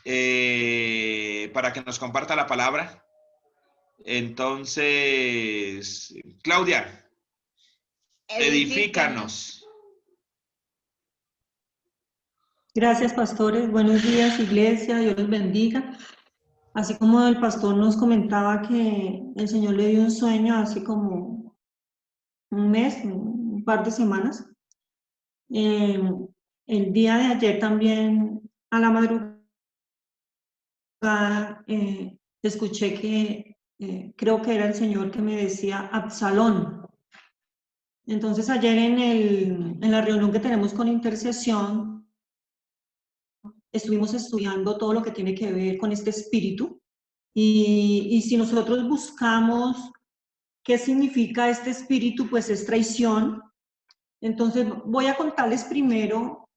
para que nos comparta la palabra. Entonces, Claudia, edifícanos. Gracias, pastores. Buenos días, iglesia. Dios los bendiga. Así como el pastor nos comentaba que el Señor le dio un sueño hace como un mes, un par de semanas. El día de ayer también a la madrugada escuché que creo que era el Señor que me decía Absalón. Entonces ayer en la reunión que tenemos con intercesión, estuvimos estudiando todo lo que tiene que ver con este espíritu y si nosotros buscamos qué significa este espíritu, pues es traición. Entonces voy a contarles primero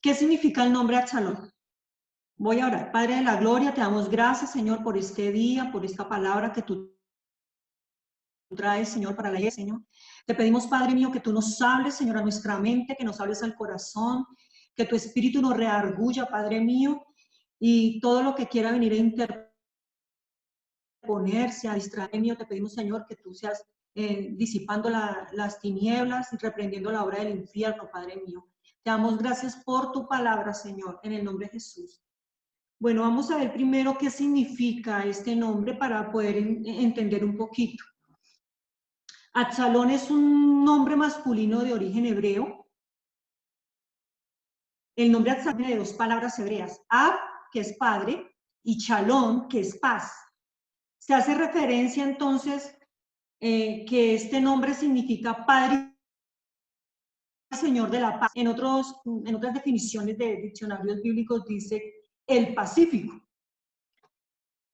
qué significa el nombre Absalón. Voy a orar. Padre de la gloria, te damos gracias, Señor, por este día, por esta palabra que tú traes, Señor, para la iglesia, Señor. Te pedimos, Padre mío, que tú nos hables, Señor, a nuestra mente, que nos hables al corazón, que tu espíritu nos reargulla, Padre mío, y todo lo que quiera venir a interponerse, a distraer, mío, te pedimos, Señor, que tú seas disipando las tinieblas y reprendiendo la obra del infierno, Padre mío. Te damos gracias por tu palabra, Señor, en el nombre de Jesús. Bueno, vamos a ver primero qué significa este nombre para poder entender un poquito. Absalón es un nombre masculino de origen hebreo. El nombre Absalón viene de dos palabras hebreas, Ab, que es padre, y Shalom, que es paz. Se hace referencia entonces que este nombre significa padre y señor de la paz. En otras definiciones de diccionarios bíblicos dice el Pacífico.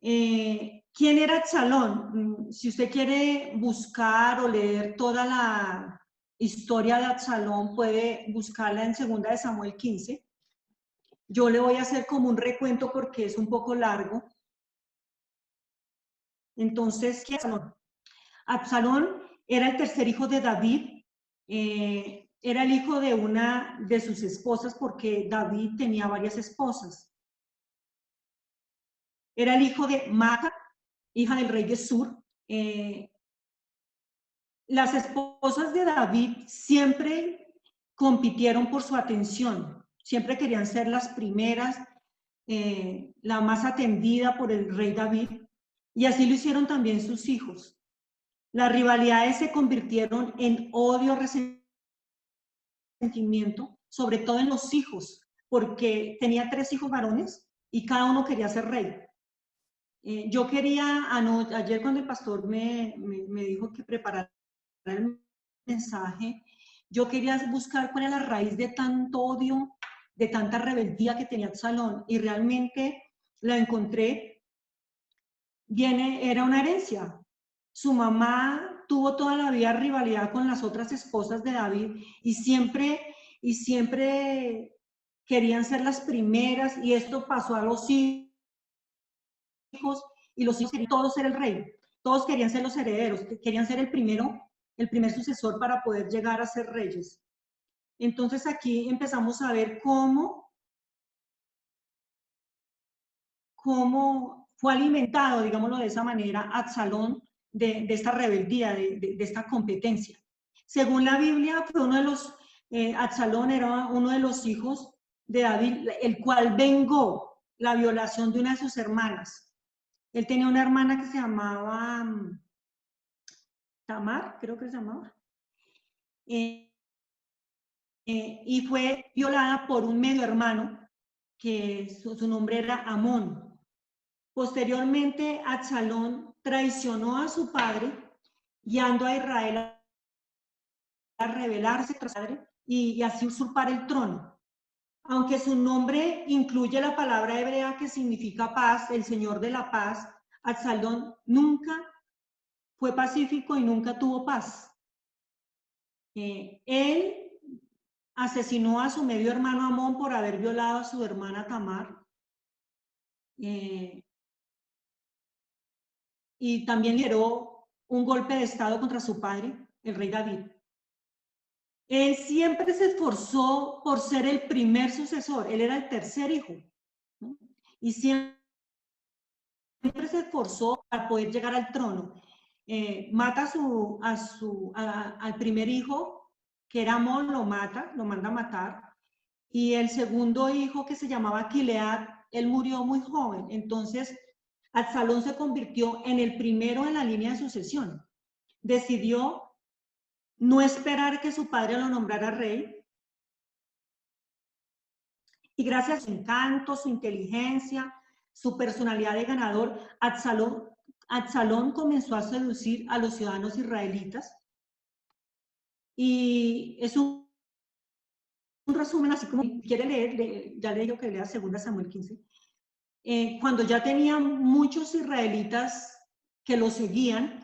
¿Quién era Absalón? Si usted quiere buscar o leer toda la historia de Absalón, puede buscarla en 2 de Samuel 15. Yo le voy a hacer como un recuento porque es un poco largo. Entonces, ¿quién es Absalón? Absalón era el tercer hijo de David. Era el hijo de una de sus esposas porque David tenía varias esposas. Era el hijo de Maaca, hija del rey de Sur. Las esposas de David siempre compitieron por su atención, siempre querían ser las primeras, la más atendida por el rey David, y así lo hicieron también sus hijos. Las rivalidades se convirtieron en odio, resentimiento, sobre todo en los hijos, porque tenía 3 hijos varones y cada uno quería ser rey. Yo quería, ayer cuando el pastor me dijo que preparara el mensaje, yo quería buscar cuál era la raíz de tanto odio, de tanta rebeldía que tenía Absalón, y realmente la encontré. Era una herencia. Su mamá tuvo toda la vida rivalidad con las otras esposas de David y siempre querían ser las primeras, y esto pasó a los hijos, y los hijos querían todos ser el rey, todos querían ser los herederos, querían ser el primer sucesor para poder llegar a ser reyes. Entonces aquí empezamos a ver cómo fue alimentado, digámoslo de esa manera, Absalón de esta rebeldía, de esta competencia. Según la Biblia, fue Absalón era uno de los hijos de David, el cual vengó la violación de una de sus hermanas. Él tenía una hermana que se llamaba Tamar, creo que se llamaba, y fue violada por un medio hermano, que su nombre era Amón. Posteriormente, Absalón traicionó a su padre, guiando a Israel a rebelarse tras su padre y así usurpar el trono. Aunque su nombre incluye la palabra hebrea que significa paz, el Señor de la paz, Absalón nunca fue pacífico y nunca tuvo paz. Él asesinó a su medio hermano Amón por haber violado a su hermana Tamar. Y también lideró un golpe de estado contra su padre, el rey David. Él siempre se esforzó por ser el primer sucesor. Él era el tercer hijo. ¿no? Y siempre se esforzó para poder llegar al trono. Mata al primer hijo, que era Amón, lo mata, lo manda a matar. Y el segundo hijo, que se llamaba Gilead, él murió muy joven. Entonces, Absalón se convirtió en el primero en la línea de sucesión. Decidió no esperar que su padre lo nombrara rey. Y gracias a su encanto, su inteligencia, su personalidad de ganador, Absalón comenzó a seducir a los ciudadanos israelitas. Y es un resumen, así como quiere leer, ya le digo que lea 2 Samuel 15. Cuando ya tenía muchos israelitas que lo seguían,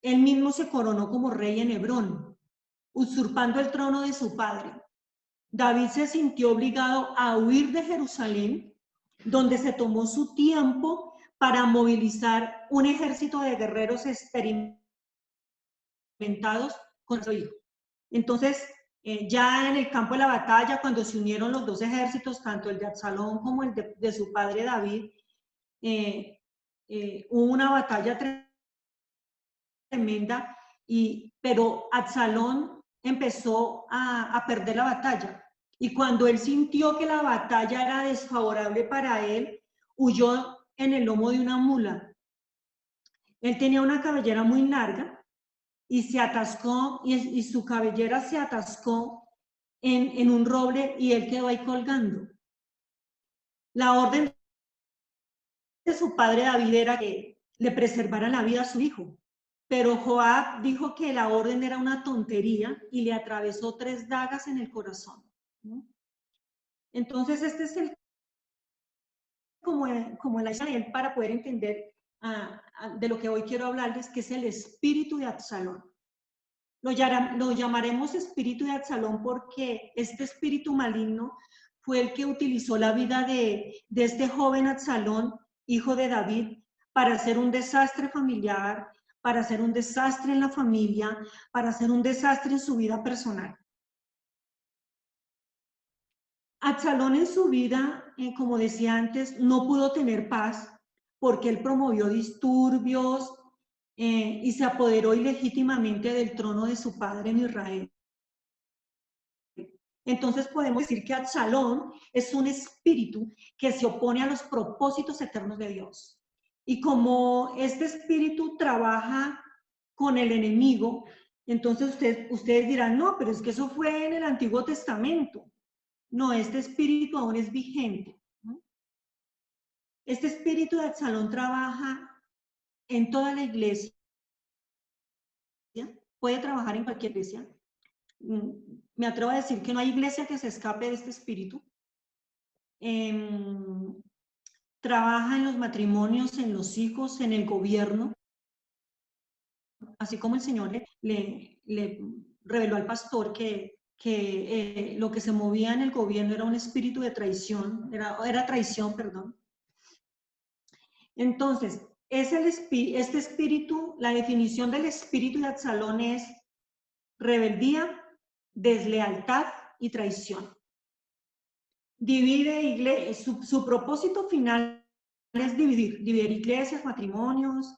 él mismo se coronó como rey en Hebrón, usurpando el trono de su padre. David se sintió obligado a huir de Jerusalén, donde se tomó su tiempo para movilizar un ejército de guerreros experimentados con su hijo. Entonces, ya en el campo de la batalla, cuando se unieron los dos ejércitos, tanto el de Absalón como el de su padre David, hubo una batalla tremenda, pero Absalón empezó a perder la batalla. Y cuando él sintió que la batalla era desfavorable para él, huyó en el lomo de una mula. Él tenía una cabellera muy larga y se atascó, y su cabellera se atascó en un roble y él quedó ahí colgando. La orden de su padre David era que le preservaran la vida a su hijo, pero Joab dijo que la orden era una tontería y le atravesó 3 dagas en el corazón, ¿no? Entonces este es como la idea de él para poder entender de lo que hoy quiero hablarles, que es el espíritu de Absalón. Lo llamaremos espíritu de Absalón porque este espíritu maligno fue el que utilizó la vida de este joven Absalón, hijo de David, para hacer un desastre familiar, para hacer un desastre en la familia, para hacer un desastre en su vida personal. Absalón en su vida, como decía antes, no pudo tener paz porque él promovió disturbios y se apoderó ilegítimamente del trono de su padre en Israel. Entonces podemos decir que Absalón es un espíritu que se opone a los propósitos eternos de Dios. Y como este espíritu trabaja con el enemigo, entonces ustedes dirán, no, pero es que eso fue en el Antiguo Testamento. No, este espíritu aún es vigente, ¿no? Este espíritu de Absalón trabaja en toda la iglesia, puede trabajar en cualquier iglesia. Me atrevo a decir que no hay iglesia que se escape de este espíritu. Trabaja en los matrimonios, en los hijos, en el gobierno, así como el Señor le reveló al pastor que lo que se movía en el gobierno era un espíritu de traición, era traición, perdón. Entonces, este espíritu, la definición del espíritu de Absalón es rebeldía, deslealtad y traición. Divide su propósito final es dividir iglesias, matrimonios,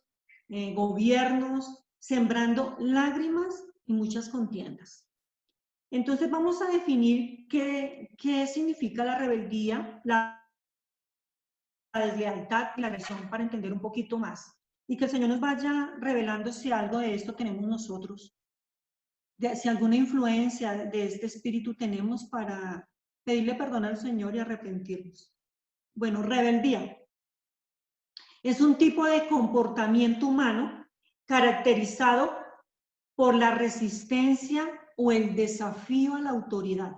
gobiernos, sembrando lágrimas y muchas contiendas. Entonces vamos a definir qué significa la rebeldía, la deslealtad y la traición para entender un poquito más. Y que el Señor nos vaya revelando si algo de esto tenemos nosotros, si alguna influencia de este espíritu tenemos para pedirle perdón al Señor y arrepentirnos. Bueno, rebeldía es un tipo de comportamiento humano caracterizado por la resistencia o el desafío a la autoridad.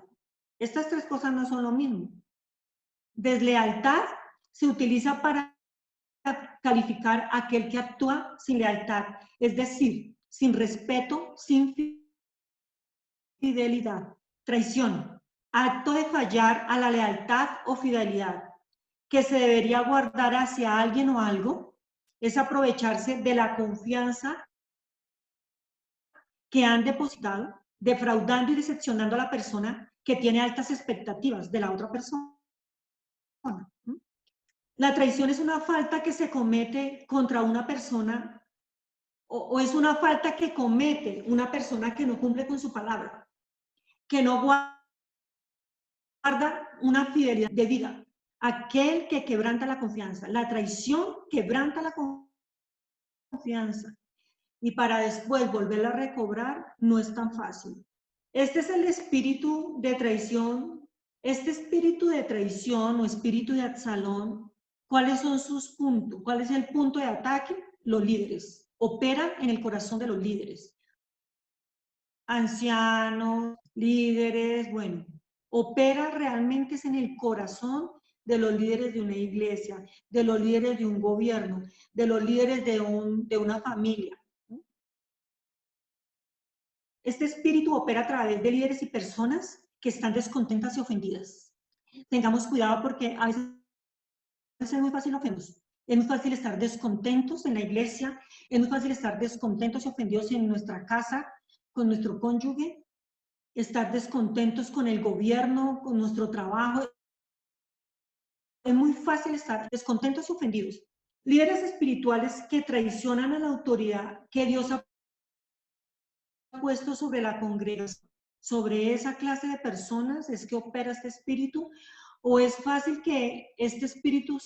Estas 3 cosas no son lo mismo. Deslealtad se utiliza para calificar a aquel que actúa sin lealtad, es decir, sin respeto, sin fidelidad. Traición, acto de fallar a la lealtad o fidelidad que se debería guardar hacia alguien o algo, es aprovecharse de la confianza que han depositado, defraudando y decepcionando a la persona que tiene altas expectativas de la otra persona. La traición es una falta que se comete contra una persona o es una falta que comete una persona que no cumple con su palabra, que no guarda una fidelidad de vida. Aquel que quebranta la confianza. La traición quebranta la confianza. Y para después volverla a recobrar no es tan fácil. Este es el espíritu de traición. Este espíritu de traición o espíritu de Absalón, ¿cuáles son sus puntos? ¿Cuál es el punto de ataque? Los líderes. Opera en el corazón de los líderes. Ancianos, líderes, bueno, opera realmente es en el corazón de los líderes de una iglesia, de los líderes de un gobierno, de los líderes de una familia. Este espíritu opera a través de líderes y personas que están descontentas y ofendidas. Tengamos cuidado porque a veces es muy fácil ofendernos. Es muy fácil estar descontentos en la iglesia, es muy fácil estar descontentos y ofendidos en nuestra casa, con nuestro cónyuge, estar descontentos con el gobierno, con nuestro trabajo. Es muy fácil estar descontentos y ofendidos. Líderes espirituales que traicionan a la autoridad que Dios ha puesto sobre la congregación, sobre esa clase de personas es que opera este espíritu, o es fácil que este espíritu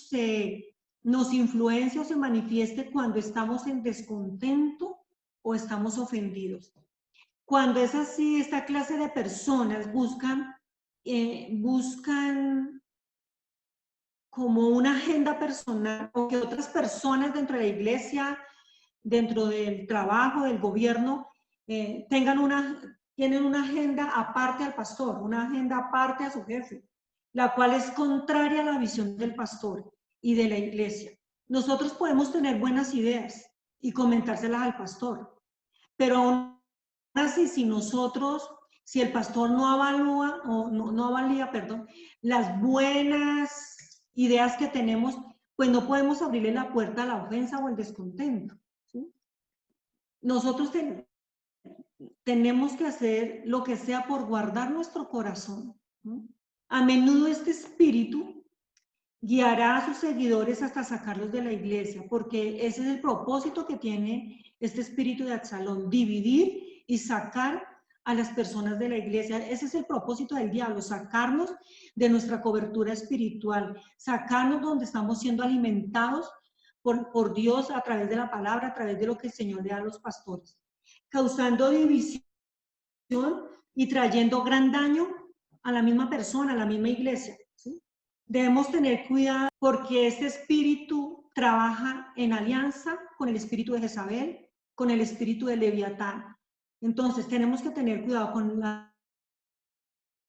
nos influencie o se manifieste cuando estamos en descontento o estamos ofendidos. Cuando es así, esta clase de personas buscan como una agenda personal o que otras personas dentro de la iglesia, dentro del trabajo, del gobierno, tienen una agenda aparte al pastor, una agenda aparte a su jefe, la cual es contraria a la visión del pastor y de la iglesia. Nosotros podemos tener buenas ideas y comentárselas al pastor, pero aún así, si el pastor no avalúa, o no avalía, perdón, las buenas ideas que tenemos, pues no podemos abrirle la puerta a la ofensa o el descontento. ¿Sí? Nosotros tenemos que hacer lo que sea por guardar nuestro corazón. ¿No? A menudo este espíritu guiará a sus seguidores hasta sacarlos de la iglesia, porque ese es el propósito que tiene este espíritu de Absalón, dividir y sacar a las personas de la iglesia. Ese es el propósito del diablo, sacarnos de nuestra cobertura espiritual, sacarnos donde estamos siendo alimentados por Dios a través de la palabra, a través de lo que el Señor le da a los pastores, causando división y trayendo gran daño a la misma persona, a la misma iglesia. ¿Sí? Debemos tener cuidado porque este espíritu trabaja en alianza con el espíritu de Jezabel, con el espíritu de Leviatán. Entonces tenemos que tener cuidado con la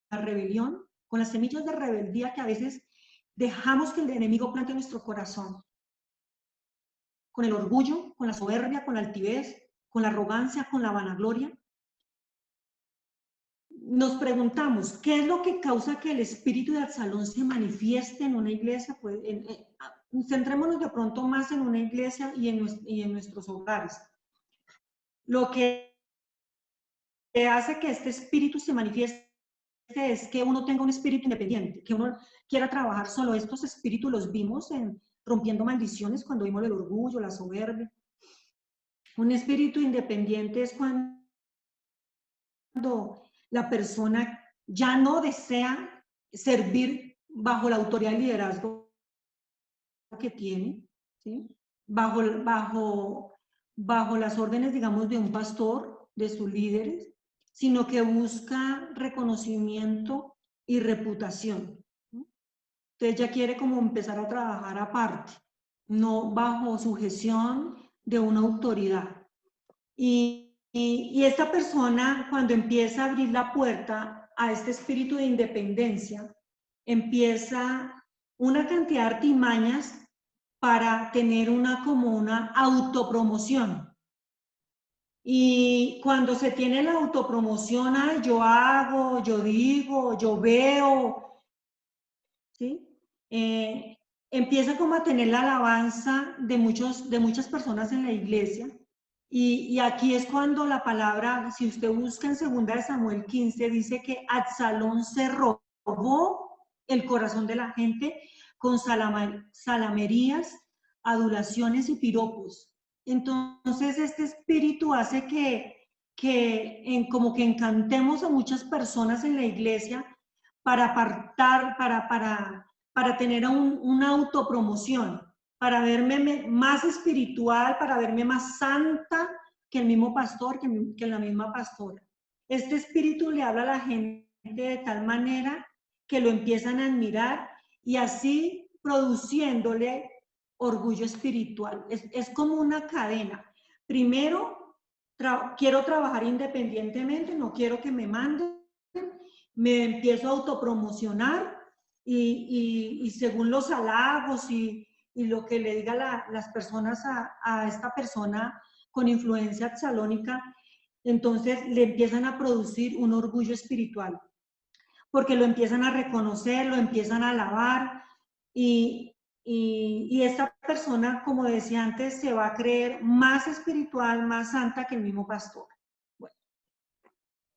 rebelión, con las semillas de rebeldía que a veces dejamos que el enemigo plante en nuestro corazón. Con el orgullo, con la soberbia, con la altivez, con la arrogancia, con la vanagloria. Nos preguntamos, ¿qué es lo que causa que el espíritu de Absalón se manifieste en una iglesia? Pues, centrémonos de pronto más en una iglesia y en nuestros hogares. Lo que hace que este espíritu se manifieste es que uno tenga un espíritu independiente, que uno quiera trabajar solo. Estos espíritus los vimos en Rompiendo Maldiciones, cuando vimos el orgullo, la soberbia. Un espíritu independiente es cuando la persona ya no desea servir bajo la autoridad y liderazgo que tiene, ¿sí? bajo las órdenes, digamos, de un pastor, de sus líderes, sino que busca reconocimiento y reputación. ¿Sí? Entonces ya quiere como empezar a trabajar aparte, no bajo sujeción de una autoridad. Y esta persona, cuando empieza a abrir la puerta a este espíritu de independencia, empieza una cantidad de artimañas para tener como una autopromoción. Y cuando se tiene la autopromoción, yo hago, yo digo, yo veo, ¿sí? Empieza como a tener la alabanza de muchas personas en la iglesia. Y aquí es cuando la palabra, si usted busca en 2 Samuel 15, dice que Absalón se robó el corazón de la gente con salamerías, adulaciones y piropos. Entonces, este espíritu hace como que encantemos a muchas personas en la iglesia para apartar, para tener una autopromoción, para verme más espiritual, para verme más santa que el mismo pastor, que la misma pastora. Este espíritu le habla a la gente de tal manera que lo empiezan a admirar y así produciéndole orgullo espiritual. Es como una cadena. Primero, quiero trabajar independientemente, no quiero que me manden, me empiezo a autopromocionar y según los halagos y lo que le diga las personas a esta persona con influencia absalónica, entonces le empiezan a producir un orgullo espiritual, porque lo empiezan a reconocer, lo empiezan a alabar y esta persona, como decía antes, se va a creer más espiritual, más santa que el mismo pastor. Bueno,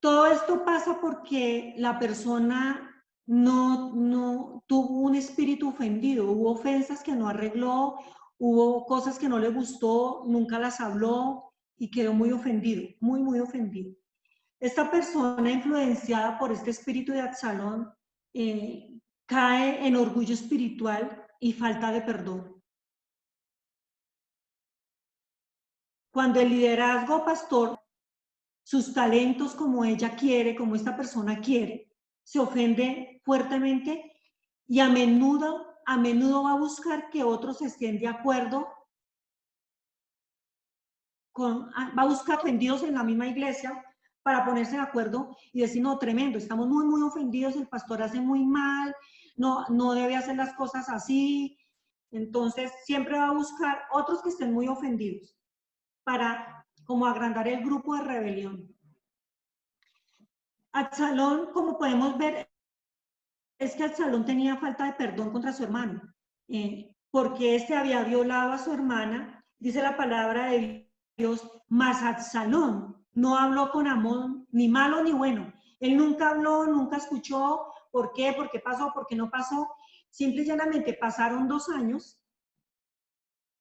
todo esto pasa porque la persona no tuvo un espíritu ofendido, hubo ofensas que no arregló, hubo cosas que no le gustó, nunca las habló y quedó muy ofendido, muy, muy ofendido. Esta persona influenciada por este espíritu de Absalón cae en orgullo espiritual y falta de perdón. Cuando el liderazgo pastor, sus talentos como ella quiere, como esta persona quiere, se ofende fuertemente y a menudo va a buscar que otros estén de acuerdo va a buscar ofendidos en la misma iglesia para ponerse de acuerdo y decir, no, tremendo, estamos muy, muy ofendidos, el pastor hace muy mal, no debe hacer las cosas así. Entonces, siempre va a buscar otros que estén muy ofendidos para como agrandar el grupo de rebelión. Absalón, como podemos ver, es que Absalón tenía falta de perdón contra su hermano, porque este había violado a su hermana, dice la palabra de Dios, mas Absalón no habló con Amón, ni malo ni bueno. Él nunca habló, nunca escuchó, ¿por qué? ¿Por qué pasó? ¿Por qué no pasó? Simple y llanamente pasaron 2 años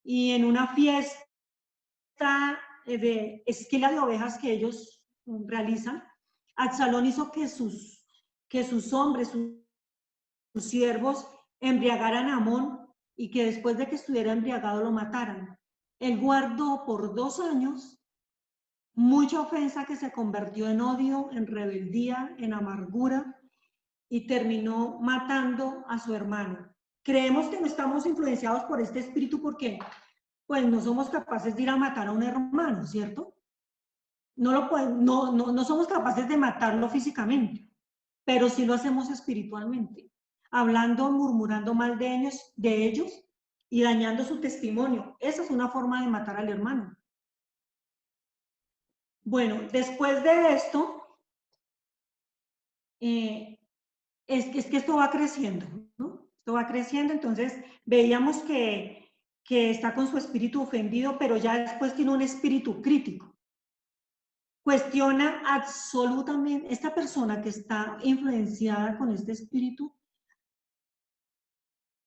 y en una fiesta de esquila de ovejas que ellos realizan, Absalón hizo que sus hombres, sus siervos, embriagaran a Amón y que después de que estuviera embriagado lo mataran. Él guardó por 2 años mucha ofensa que se convirtió en odio, en rebeldía, en amargura y terminó matando a su hermano. Creemos que no estamos influenciados por este espíritu porque pues no somos capaces de ir a matar a un hermano, ¿cierto? No somos capaces de matarlo físicamente, pero sí lo hacemos espiritualmente, hablando, murmurando mal de ellos y dañando su testimonio. Esa es una forma de matar al hermano. Bueno, después de esto, es que esto va creciendo, ¿no? Esto va creciendo, entonces veíamos que está con su espíritu ofendido, pero ya después tiene un espíritu crítico. Cuestiona absolutamente, esta persona que está influenciada con este espíritu,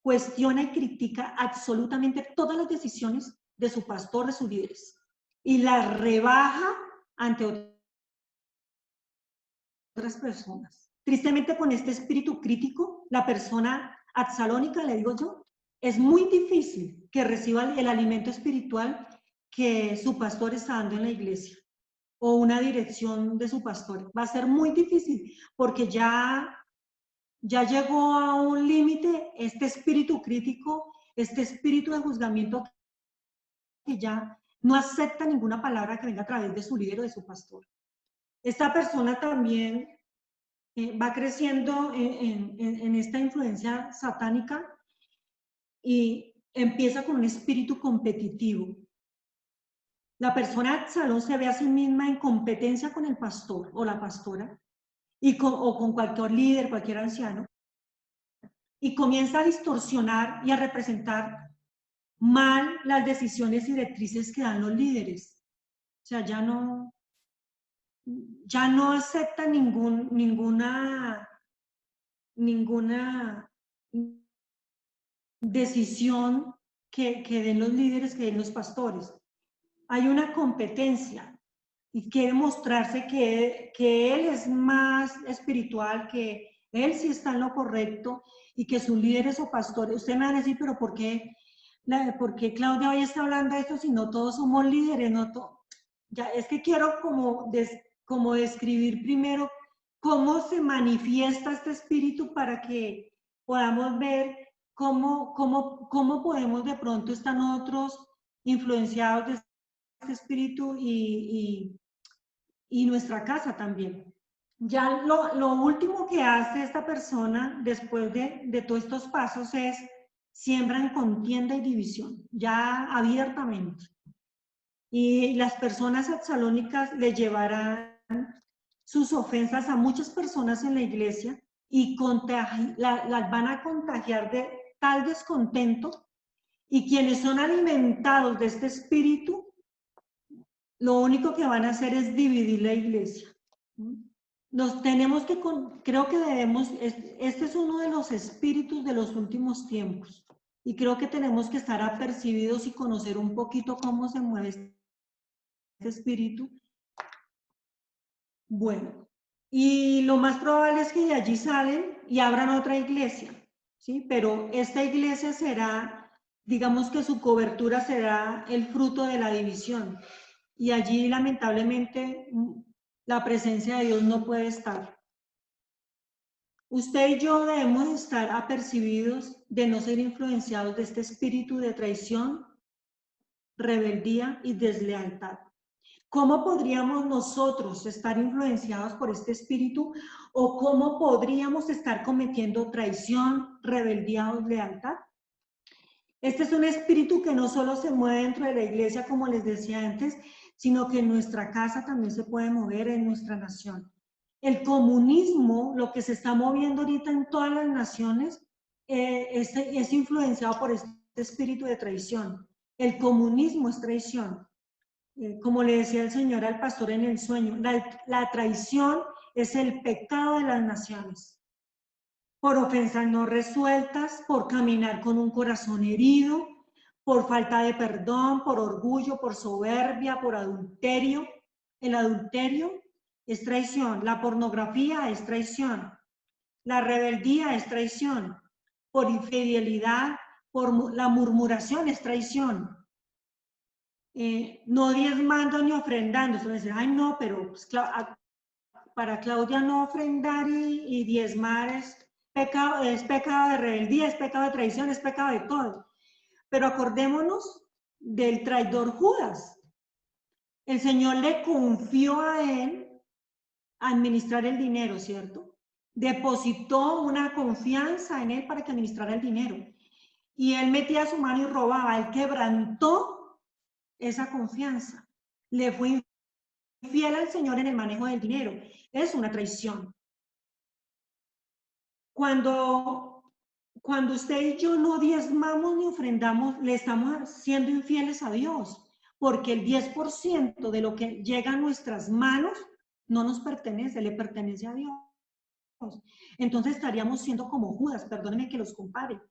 cuestiona y critica absolutamente todas las decisiones de su pastor, de sus líderes, y las rebaja ante otras personas. Tristemente, con este espíritu crítico, la persona absalónica, le digo yo, es muy difícil que reciba el alimento espiritual que su pastor está dando en la iglesia o una dirección de su pastor. Va a ser muy difícil porque ya llegó a un límite este espíritu crítico, este espíritu de juzgamiento que ya no acepta ninguna palabra que venga a través de su líder o de su pastor. Esta persona también va creciendo en esta influencia satánica y empieza con un espíritu competitivo. La persona Absalón se ve a sí misma en competencia con el pastor o la pastora o con cualquier líder, cualquier anciano, y comienza a distorsionar y a representar mal las decisiones y directrices que dan los líderes. O sea, ya no acepta ninguna decisión que den los líderes, que den los pastores. Hay una competencia y quiere mostrarse que él es más espiritual, que él sí está en lo correcto y que sus líderes o pastores, usted me va a decir, pero ¿por qué Claudia hoy está hablando de esto si no todos somos líderes? No ya, es que quiero como describir primero cómo se manifiesta este espíritu para que podamos ver cómo podemos de pronto estar nosotros influenciados de este espíritu y nuestra casa también. Ya lo último que hace esta persona después de todos estos pasos es siembran contienda y división, ya abiertamente. Y las personas absalónicas le llevarán sus ofensas a muchas personas en la iglesia y las van a contagiar de tal descontento, y quienes son alimentados de este espíritu, lo único que van a hacer es dividir la iglesia. Nos tenemos que, creo que debemos, este es uno de los espíritus de los últimos tiempos, y creo que tenemos que estar apercibidos y conocer un poquito cómo se mueve este espíritu. Bueno, y lo más probable es que de allí salen y abran otra iglesia, ¿sí? Pero esta iglesia será, digamos que su cobertura será el fruto de la división, y allí lamentablemente la presencia de Dios no puede estar. Usted y yo debemos estar apercibidos de no ser influenciados de este espíritu de traición, rebeldía y deslealtad. ¿Cómo podríamos nosotros estar influenciados por este espíritu, o cómo podríamos estar cometiendo traición, rebeldía o deslealtad? Este es un espíritu que no solo se mueve dentro de la iglesia, como les decía antes, sino que en nuestra casa también se puede mover, en nuestra nación. El comunismo, lo que se está moviendo ahorita en todas las naciones, es influenciado por este espíritu de traición. El comunismo es traición. Como le decía el Señor al pastor en el sueño, la traición es el pecado de las naciones. Por ofensas no resueltas, por caminar con un corazón herido, por falta de perdón, por orgullo, por soberbia, por adulterio. El adulterio es traición, la pornografía es traición, la rebeldía es traición, por infidelidad, por la murmuración es traición. No diezmando ni ofrendando. Eso decir, ay no, pero pues, para Claudia no ofrendar y diezmar es pecado de rebeldía, es pecado de traición, es pecado de todo. Pero acordémonos del traidor Judas. El Señor le confió a él administrar el dinero, ¿cierto? Depositó una confianza en él para que administrara el dinero. Y él metía su mano y robaba. Él quebrantó esa confianza. Le fue infiel al Señor en el manejo del dinero. Es una traición. Cuando usted y yo no diezmamos ni ofrendamos, le estamos siendo infieles a Dios, porque el 10% de lo que llega a nuestras manos no nos pertenece, le pertenece a Dios. Entonces estaríamos siendo como Judas, perdónenme que los compare,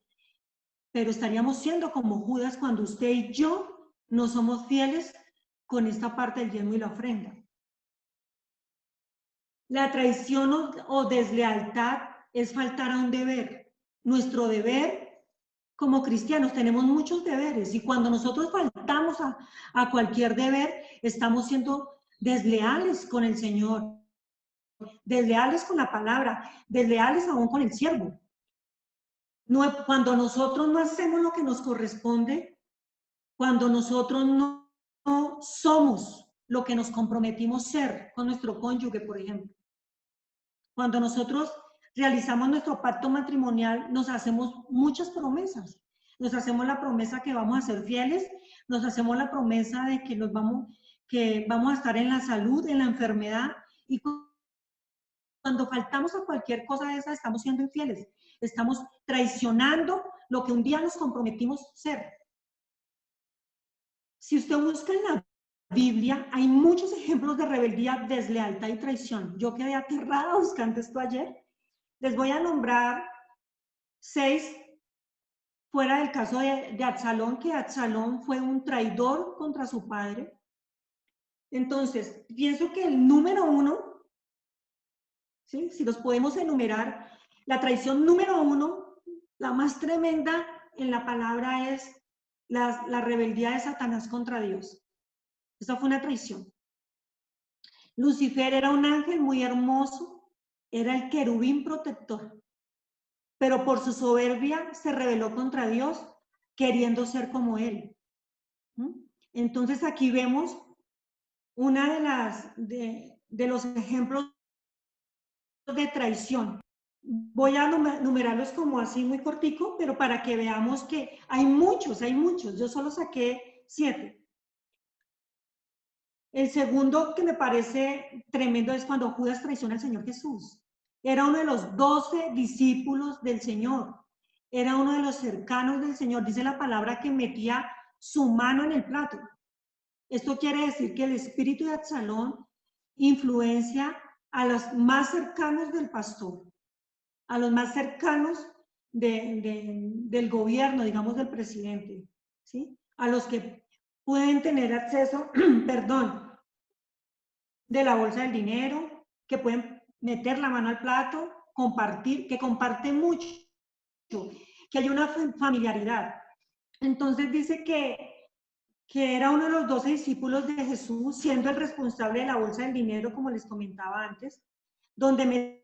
pero estaríamos siendo como Judas cuando usted y yo no somos fieles con esta parte del diezmo y la ofrenda. La traición o deslealtad es faltar a un deber. Nuestro deber como cristianos, tenemos muchos deberes, y cuando nosotros faltamos a cualquier deber, estamos siendo desleales con el Señor, desleales con la palabra, desleales aún con el siervo. No, cuando nosotros no hacemos lo que nos corresponde, cuando nosotros no somos lo que nos comprometimos ser con nuestro cónyuge, por ejemplo, cuando nosotros realizamos nuestro pacto matrimonial, nos hacemos muchas promesas. Nos hacemos la promesa que vamos a ser fieles, nos hacemos la promesa de que vamos a estar en la salud, en la enfermedad, y cuando faltamos a cualquier cosa de esa, estamos siendo infieles. Estamos traicionando lo que un día nos comprometimos ser. Si usted busca en la Biblia, hay muchos ejemplos de rebeldía, deslealtad y traición. Yo quedé aterrada buscando esto ayer. Les voy a nombrar 6 fuera del caso de Absalón, que Absalón fue un traidor contra su padre. Entonces, pienso que el número uno, ¿sí? Si los podemos enumerar, la traición número uno, la más tremenda en la palabra es la rebeldía de Satanás contra Dios. Esa fue una traición. Lucifer era un ángel muy hermoso, era el querubín protector, pero por su soberbia se rebeló contra Dios, queriendo ser como él. Entonces aquí vemos una de los ejemplos de traición. Voy a numerarlos como así muy cortico, pero para que veamos que hay muchos, yo solo saqué 7. El segundo que me parece tremendo es cuando Judas traiciona al Señor Jesús. Era uno de los 12 discípulos del Señor, era uno de los cercanos del Señor. Dice la palabra que metía su mano en el plato. Esto quiere decir que el espíritu de Absalón influencia a los más cercanos del pastor, a los más cercanos del gobierno, digamos, del presidente, ¿sí? A los que pueden tener acceso, perdón, de la bolsa del dinero, que pueden meter la mano al plato, compartir, que comparten mucho, que hay una familiaridad. Entonces dice que era uno de los 12 discípulos de Jesús, siendo el responsable de la bolsa del dinero, como les comentaba antes, donde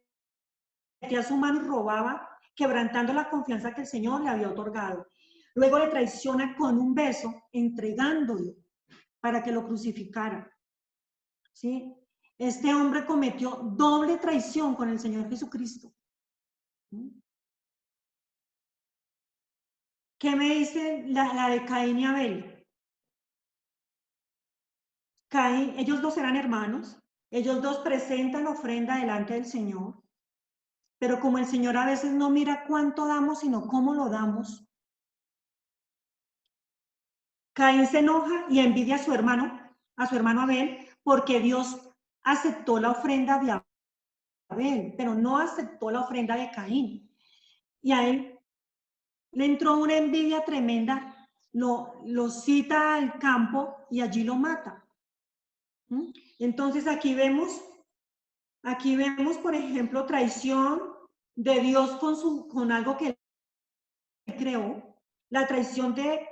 metía su mano y robaba, quebrantando la confianza que el Señor le había otorgado. Luego le traiciona con un beso, entregándolo para que lo crucificara. ¿Sí? Este hombre cometió doble traición con el Señor Jesucristo. ¿Qué me dice la de Caín y Abel? Caín, ellos dos eran hermanos, ellos dos presentan ofrenda delante del Señor, pero como el Señor a veces no mira cuánto damos, sino cómo lo damos, Caín se enoja y envidia a su hermano Abel, porque Dios aceptó la ofrenda de Abel, pero no aceptó la ofrenda de Caín. Y a él le entró una envidia tremenda, lo cita al campo y allí lo mata. Entonces aquí vemos, por ejemplo, traición de Dios con algo que él creó. La traición de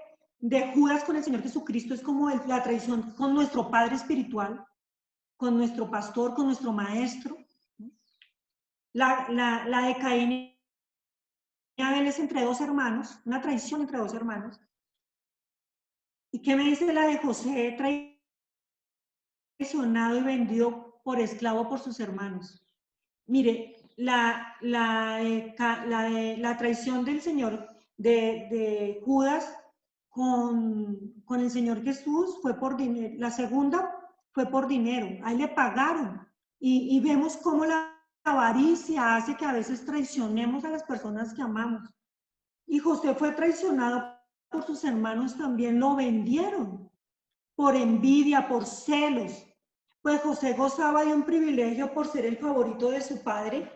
Judas con el Señor Jesucristo es como la traición con nuestro Padre espiritual, con nuestro pastor, con nuestro maestro. La de Caín y Abel es entre dos hermanos, una traición entre dos hermanos. ¿Y qué me dice la de José, traicionado y vendido por esclavo por sus hermanos? Mire, la traición del Señor, de Judas con el Señor Jesús fue por dinero. La segunda fue por dinero, ahí le pagaron. Y vemos cómo la avaricia hace que a veces traicionemos a las personas que amamos. Y José fue traicionado por sus hermanos, también lo vendieron por envidia, por celos. Pues José gozaba de un privilegio por ser el favorito de su padre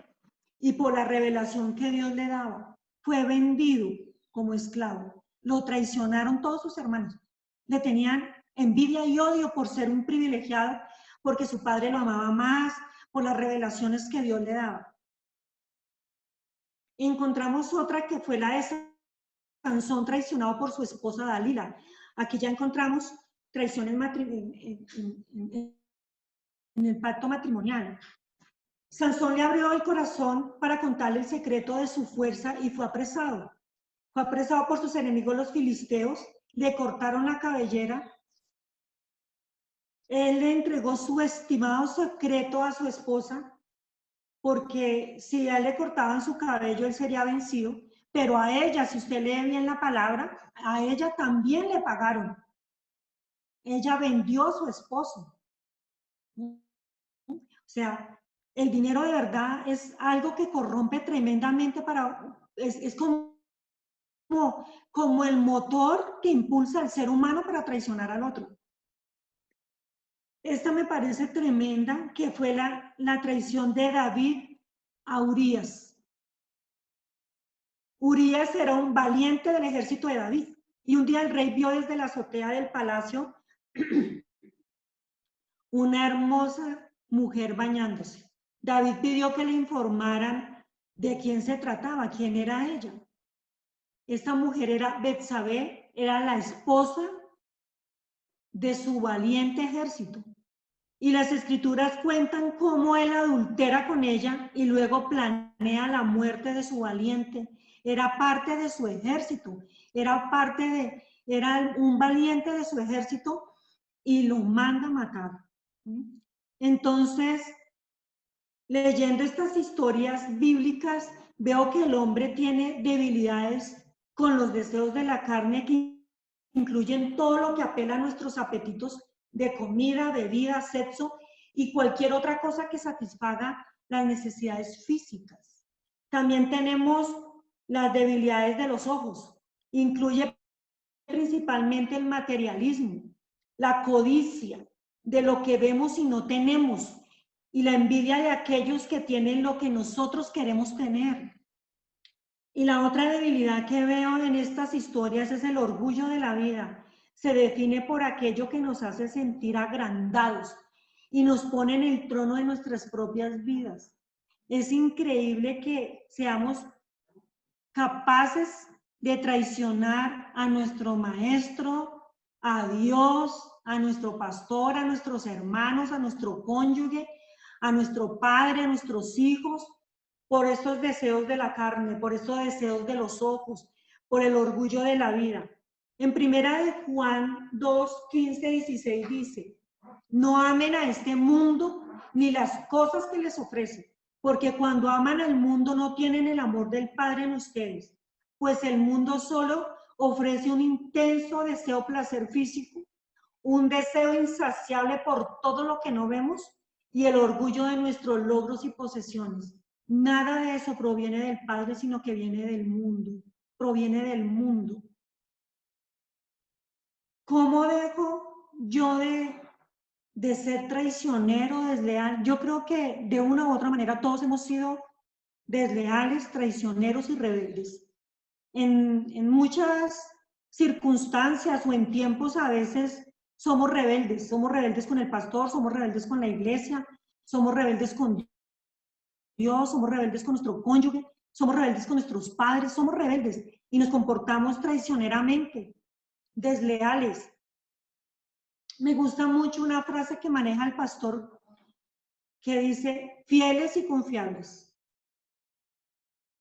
y por la revelación que Dios le daba. Fue vendido como esclavo. Lo traicionaron todos sus hermanos. Le tenían envidia y odio por ser un privilegiado, porque su padre lo amaba más, por las revelaciones que Dios le daba. Encontramos otra que fue la de Sansón, traicionado por su esposa Dalila. Aquí ya encontramos traiciones en el pacto matrimonial. Sansón le abrió el corazón para contarle el secreto de su fuerza y fue apresado. Fue apresado por sus enemigos los filisteos, le cortaron la cabellera. Él le entregó su estimado secreto a su esposa, porque si a él le cortaban su cabello, él sería vencido. Pero a ella, si usted lee bien la palabra, a ella también le pagaron. Ella vendió a su esposo. O sea, el dinero de verdad es algo que corrompe tremendamente es como el motor que impulsa al ser humano para traicionar al otro. Esta me parece tremenda, que fue la traición de David a Urías. Urías era un valiente del ejército de David. Y un día el rey vio desde la azotea del palacio una hermosa mujer bañándose. David pidió que le informaran de quién se trataba, quién era ella. Esta mujer era Betsabé, era la esposa de su valiente ejército. Y las escrituras cuentan cómo él adultera con ella y luego planea la muerte de su valiente. Era parte de su ejército, era un valiente de su ejército y lo manda a matar. Entonces, leyendo estas historias bíblicas, veo que el hombre tiene debilidades con los deseos de la carne que incluyen todo lo que apela a nuestros apetitos de comida, bebida, sexo y cualquier otra cosa que satisfaga las necesidades físicas. También tenemos las debilidades de los ojos. Incluye principalmente el materialismo, la codicia de lo que vemos y no tenemos, y la envidia de aquellos que tienen lo que nosotros queremos tener. Y la otra debilidad que veo en estas historias es el orgullo de la vida. Se define por aquello que nos hace sentir agrandados y nos pone en el trono de nuestras propias vidas. Es increíble que seamos capaces de traicionar a nuestro maestro, a Dios, a nuestro pastor, a nuestros hermanos, a nuestro cónyuge, a nuestro padre, a nuestros hijos, por estos deseos de la carne, por estos deseos de los ojos, por el orgullo de la vida. En primera de Juan 2, 15, 16 dice, no amen a este mundo ni las cosas que les ofrece, porque cuando aman al mundo no tienen el amor del Padre en ustedes, pues el mundo solo ofrece un intenso deseo placer físico, un deseo insaciable por todo lo que no vemos y el orgullo de nuestros logros y posesiones. Nada de eso proviene del Padre, sino que viene del mundo, proviene del mundo. ¿Cómo dejo yo de ser traicionero, desleal? Yo creo que de una u otra manera todos hemos sido desleales, traicioneros y rebeldes. En muchas circunstancias o en tiempos a veces somos rebeldes con el pastor, somos rebeldes con la iglesia, somos rebeldes con Dios, somos rebeldes con nuestro cónyuge, somos rebeldes con nuestros padres, somos rebeldes y nos comportamos traicioneramente, desleales. Me gusta mucho una frase que maneja el pastor que dice, fieles y confiables.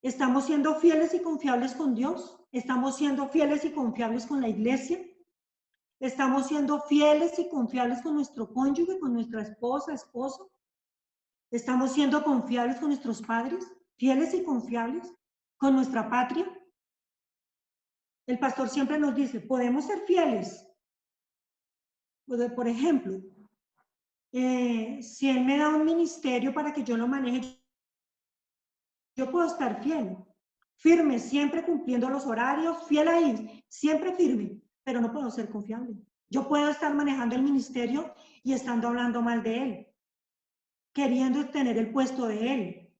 ¿Estamos siendo fieles y confiables con Dios? ¿Estamos siendo fieles y confiables con la iglesia? ¿Estamos siendo fieles y confiables con nuestro cónyuge, con nuestra esposa, esposo? ¿Estamos siendo confiables con nuestros padres? ¿Fieles y confiables con nuestra patria? El pastor siempre nos dice, podemos ser fieles. Por ejemplo, si él me da un ministerio para que yo lo maneje, yo puedo estar fiel, firme, siempre cumpliendo los horarios, fiel ahí, siempre firme, pero no puedo ser confiable. Yo puedo estar manejando el ministerio y estando hablando mal de él, queriendo tener el puesto de él.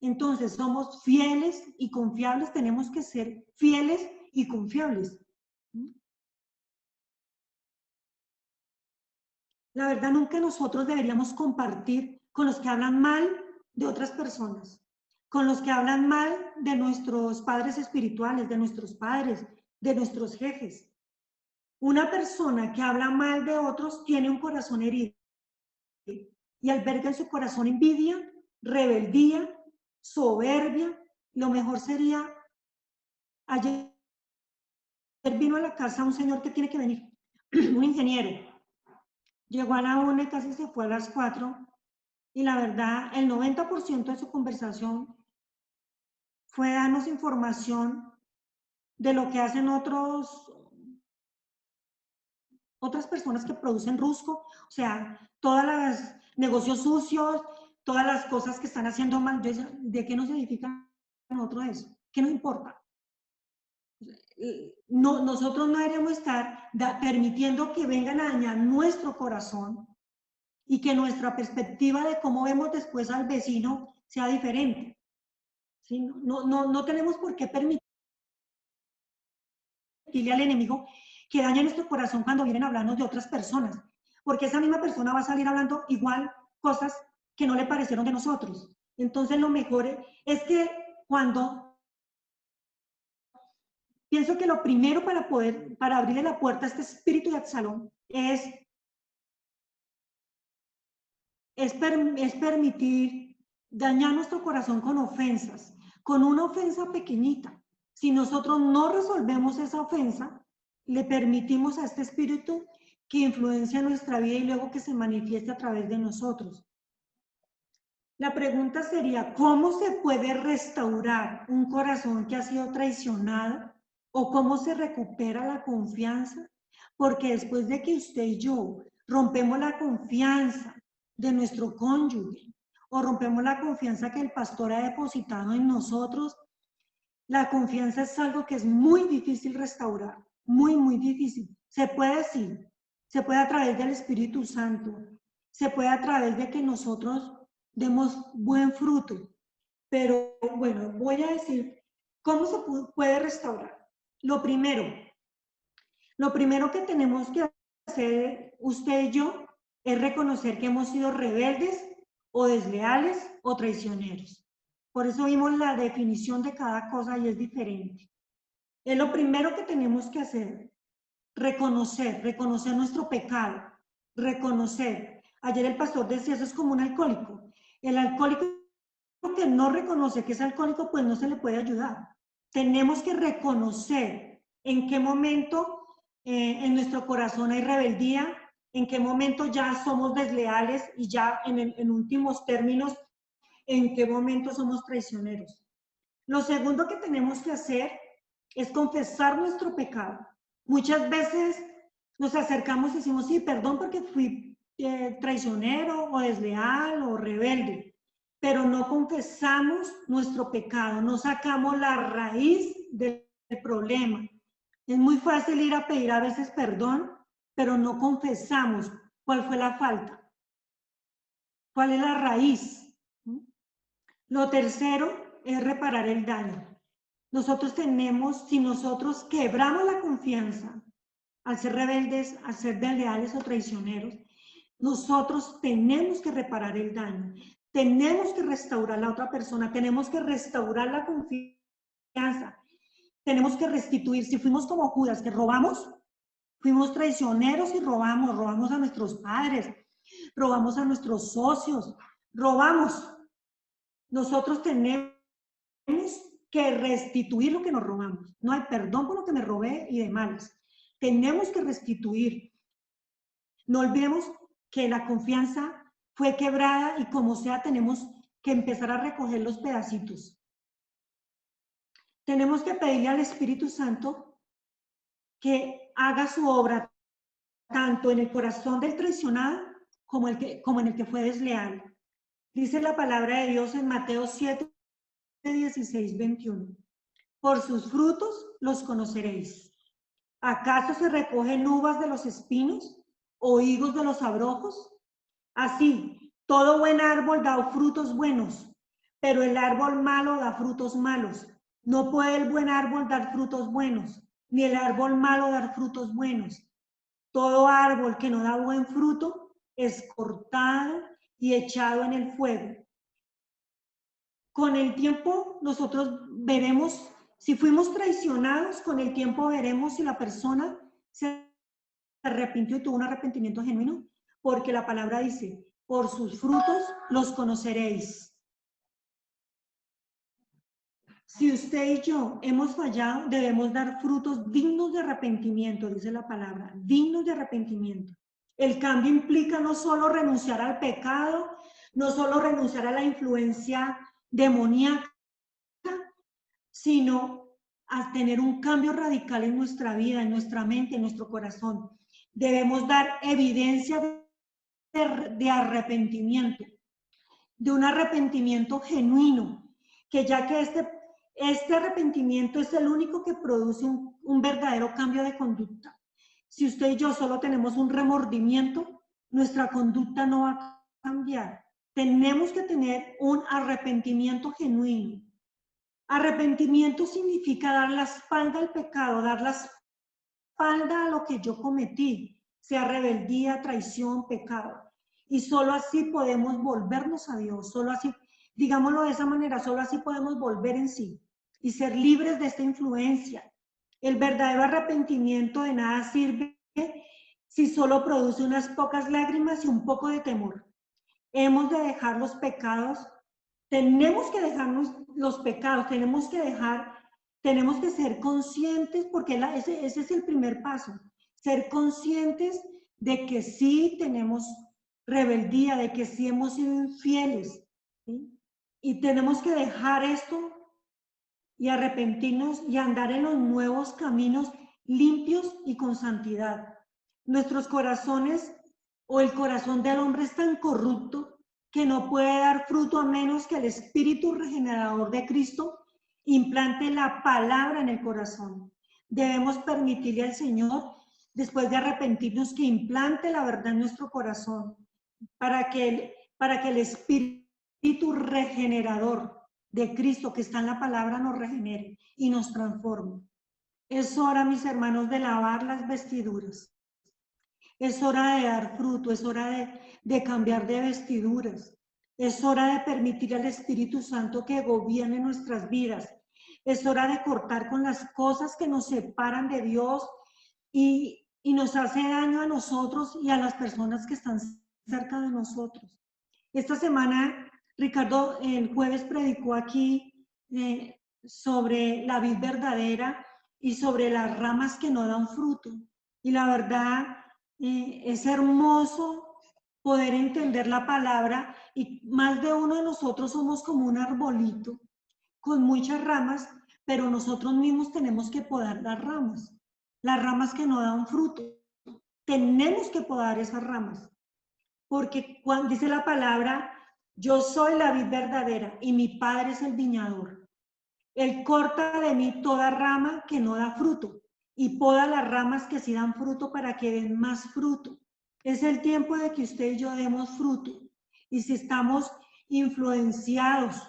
Entonces, somos fieles y confiables, tenemos que ser fieles y confiables. La verdad, nunca nosotros deberíamos compartir con los que hablan mal de otras personas, con los que hablan mal de nuestros padres espirituales, de nuestros padres, de nuestros jefes. Una persona que habla mal de otros tiene un corazón herido y alberga en su corazón envidia, rebeldía, soberbia. Lo mejor sería, ayer vino a la casa un señor que tiene que venir, un ingeniero. Llegó a la 1 y casi se fue a las 4. Y la verdad, el 90% de su conversación fue darnos información de lo que hacen otras personas que producen rusco, o sea, todos los negocios sucios, todas las cosas que están haciendo mal. ¿De qué nos edifica a nosotros eso? ¿Qué nos importa? No, nosotros no deberíamos estar permitiendo que vengan a dañar nuestro corazón y que nuestra perspectiva de cómo vemos después al vecino sea diferente. ¿Sí? No tenemos por qué permitir permitirle al enemigo que dañe nuestro corazón cuando vienen a hablarnos de otras personas, porque esa misma persona va a salir hablando igual cosas que no le parecieron de nosotros. Entonces lo mejor es que cuando pienso que lo primero para abrirle la puerta a este espíritu de Absalón es permitir dañar nuestro corazón con ofensas, con una ofensa pequeñita. Si nosotros no resolvemos esa ofensa, le permitimos a este espíritu que influencia nuestra vida y luego que se manifieste a través de nosotros. La pregunta sería, ¿cómo se puede restaurar un corazón que ha sido traicionado? ¿O cómo se recupera la confianza? Porque después de que usted y yo rompemos la confianza de nuestro cónyuge o rompemos la confianza que el pastor ha depositado en nosotros, la confianza es algo que es muy difícil restaurar, muy, muy difícil. Se puede decir, se puede a través del Espíritu Santo, se puede a través de que nosotros demos buen fruto. Pero bueno, voy a decir cómo se puede restaurar. Lo primero que tenemos que hacer usted y yo es reconocer que hemos sido rebeldes o desleales o traicioneros. Por eso vimos la definición de cada cosa y es diferente. Es lo primero que tenemos que hacer, reconocer nuestro pecado, reconocer. Ayer el pastor decía, eso es como un alcohólico. El alcohólico que no reconoce que es alcohólico, pues no se le puede ayudar. Tenemos que reconocer en qué momento en nuestro corazón hay rebeldía, en qué momento ya somos desleales y ya en últimos términos, en qué momento somos traicioneros. Lo segundo que tenemos que hacer es confesar nuestro pecado. Muchas veces nos acercamos y decimos, sí, perdón porque fui traicionero o desleal o rebelde, pero no confesamos nuestro pecado, no sacamos la raíz del problema. Es muy fácil ir a pedir a veces perdón, pero no confesamos cuál fue la falta, cuál es la raíz. Lo tercero es reparar el daño. Nosotros tenemos, si nosotros quebramos la confianza al ser rebeldes, al ser desleales o traicioneros, nosotros tenemos que reparar el daño, tenemos que restaurar a la otra persona, tenemos que restaurar la confianza, tenemos que restituir. Si fuimos como Judas, que robamos, fuimos traicioneros y robamos a nuestros padres, robamos a nuestros socios, robamos. Nosotros tenemos que restituir lo que nos robamos. No hay perdón por lo que me robé y demás. Tenemos que restituir. No olvidemos que la confianza fue quebrada y como sea tenemos que empezar a recoger los pedacitos. Tenemos que pedirle al Espíritu Santo que haga su obra tanto en el corazón del traicionado como en el que fue desleal. Dice la palabra de Dios en Mateo 7, 16, 21. Por sus frutos los conoceréis. ¿Acaso se recogen uvas de los espinos o higos de los abrojos? Así, todo buen árbol da frutos buenos, pero el árbol malo da frutos malos. No puede el buen árbol dar frutos buenos, ni el árbol malo dar frutos buenos. Todo árbol que no da buen fruto es cortado y echado en el fuego. Con el tiempo nosotros veremos, si fuimos traicionados, con el tiempo veremos si la persona se arrepintió y tuvo un arrepentimiento genuino, porque la palabra dice, por sus frutos los conoceréis. Si usted y yo hemos fallado, debemos dar frutos dignos de arrepentimiento, dice la palabra, dignos de arrepentimiento. El cambio implica no solo renunciar al pecado, no solo renunciar a la influencia demoníaca, sino a tener un cambio radical en nuestra vida, en nuestra mente, en nuestro corazón. Debemos dar evidencia de arrepentimiento, de un arrepentimiento genuino, que ya que este arrepentimiento es el único que produce un verdadero cambio de conducta. Si usted y yo solo tenemos un remordimiento, nuestra conducta no va a cambiar. Tenemos que tener un arrepentimiento genuino. Arrepentimiento significa dar la espalda al pecado, dar la espalda a lo que yo cometí, sea rebeldía, traición, pecado. Y solo así podemos volvernos a Dios, solo así, digámoslo de esa manera, solo así podemos volver en sí y ser libres de esta influencia. El verdadero arrepentimiento de nada sirve si solo produce unas pocas lágrimas y un poco de temor. Hemos de dejar los pecados, tenemos que dejarnos los pecados, tenemos que ser conscientes, porque ese es el primer paso, ser conscientes de que sí tenemos rebeldía, de que sí hemos sido infieles, ¿sí? Y tenemos que dejar esto y arrepentirnos y andar en los nuevos caminos limpios y con santidad. Nuestros corazones o el corazón del hombre es tan corrupto que no puede dar fruto a menos que el espíritu regenerador de Cristo implante la palabra en el corazón. Debemos permitirle al Señor, después de arrepentirnos, que implante la verdad en nuestro corazón para que el espíritu regenerador de Cristo que está en la palabra nos regenere y nos transforme. Es hora, mis hermanos, de lavar las vestiduras. Es hora de dar fruto, es hora de cambiar de vestiduras. Es hora de permitir al Espíritu Santo que gobierne nuestras vidas. Es hora de cortar con las cosas que nos separan de Dios y nos hace daño a nosotros y a las personas que están cerca de nosotros. Esta semana, Ricardo, el jueves predicó aquí sobre la vid verdadera y sobre las ramas que no dan fruto. Y la verdad, es hermoso poder entender la palabra, y más de uno de nosotros somos como un arbolito con muchas ramas, pero nosotros mismos tenemos que podar las ramas que no dan fruto. Tenemos que podar esas ramas, porque cuando dice la palabra, yo soy la vid verdadera y mi Padre es el viñador. Él corta de mí toda rama que no da fruto y poda las ramas que sí dan fruto para que den más fruto. Es el tiempo de que usted y yo demos fruto. Y si estamos influenciados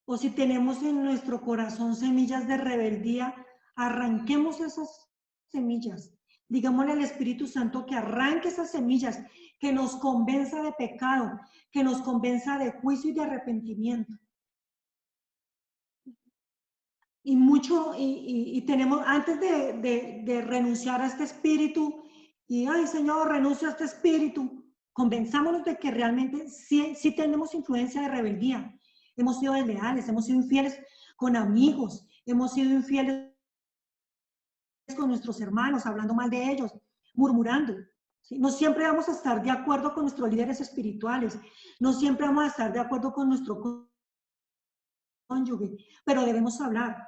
o si tenemos en nuestro corazón semillas de rebeldía, arranquemos esas semillas. Digámosle al Espíritu Santo que arranque esas semillas, que nos convenza de pecado, que nos convenza de juicio y de arrepentimiento. Y tenemos, antes de renunciar a este espíritu, y ay Señor, renuncio a este espíritu, convenzámonos de que realmente sí tenemos influencia de rebeldía. Hemos sido desleales, hemos sido infieles con amigos, hemos sido infieles con nuestros hermanos, hablando mal de ellos, murmurando. ¿Sí? No siempre vamos a estar de acuerdo con nuestros líderes espirituales, no siempre vamos a estar de acuerdo con nuestro cónyuge, pero debemos hablar.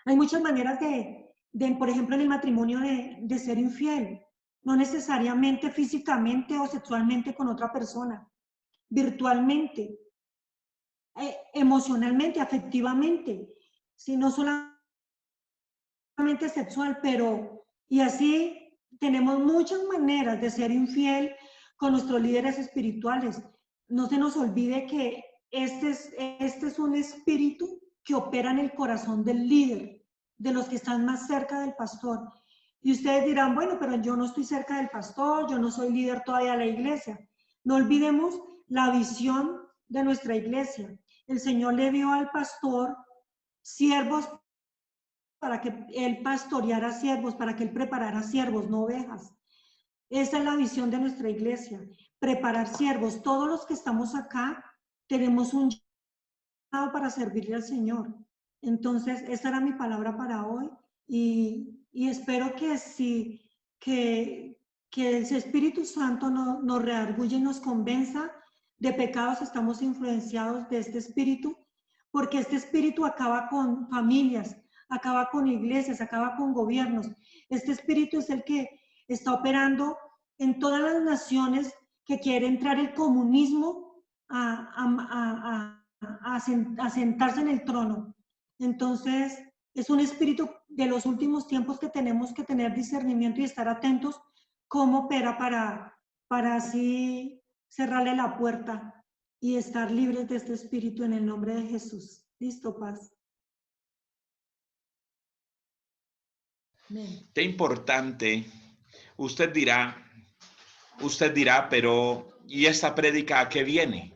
Hay muchas maneras por ejemplo, en el matrimonio de ser infiel, no necesariamente físicamente o sexualmente con otra persona, virtualmente, emocionalmente, afectivamente, sino solamente sexual, y así tenemos muchas maneras de ser infiel con nuestros líderes espirituales. No se nos olvide que este es un espíritu que opera en el corazón del líder, de los que están más cerca del pastor. Y ustedes dirán, bueno, pero yo no estoy cerca del pastor, yo no soy líder todavía de la iglesia. No olvidemos la visión de nuestra iglesia. El Señor le dio al pastor siervos para que él pastoreara siervos, para que él preparara siervos, no ovejas. Esa es la visión de nuestra iglesia, preparar siervos. Todos los que estamos acá tenemos un llamado para servirle al Señor. Entonces, esa era mi palabra para hoy, y espero que que el Espíritu Santo nos redarguye y nos convenza de pecados. Estamos influenciados de este espíritu, porque este espíritu acaba con familias, acaba con iglesias, acaba con gobiernos. Este espíritu es el que está operando en todas las naciones que quiere entrar el comunismo a sentarse en el trono. Entonces, es un espíritu de los últimos tiempos que tenemos que tener discernimiento y estar atentos cómo opera para así cerrarle la puerta y estar libres de este espíritu en el nombre de Jesús. Listo, paz. Amén. Qué importante. Usted dirá, pero ¿y esta prédica a qué viene?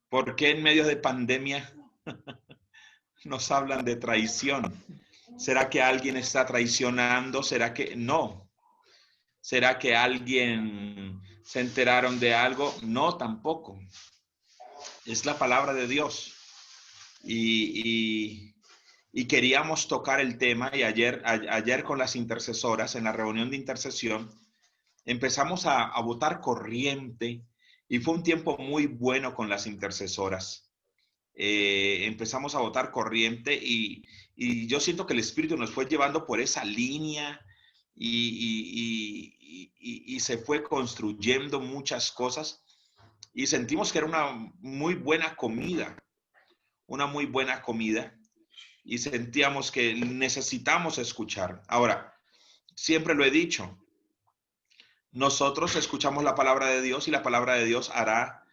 ¿Por qué en medio de pandemia nos hablan de traición? ¿Será que alguien está traicionando? ¿Será que no? ¿Será que alguien se enteraron de algo? No, tampoco. Es la palabra de Dios. Y queríamos tocar el tema y ayer con las intercesoras en la reunión de intercesión empezamos a votar corriente y fue un tiempo muy bueno con las intercesoras. Empezamos a votar corriente y yo siento que el Espíritu nos fue llevando por esa línea y se fue construyendo muchas cosas y sentimos que era una muy buena comida y sentíamos que necesitamos escuchar. Ahora, siempre lo he dicho, nosotros escuchamos la palabra de Dios y la palabra de Dios hará,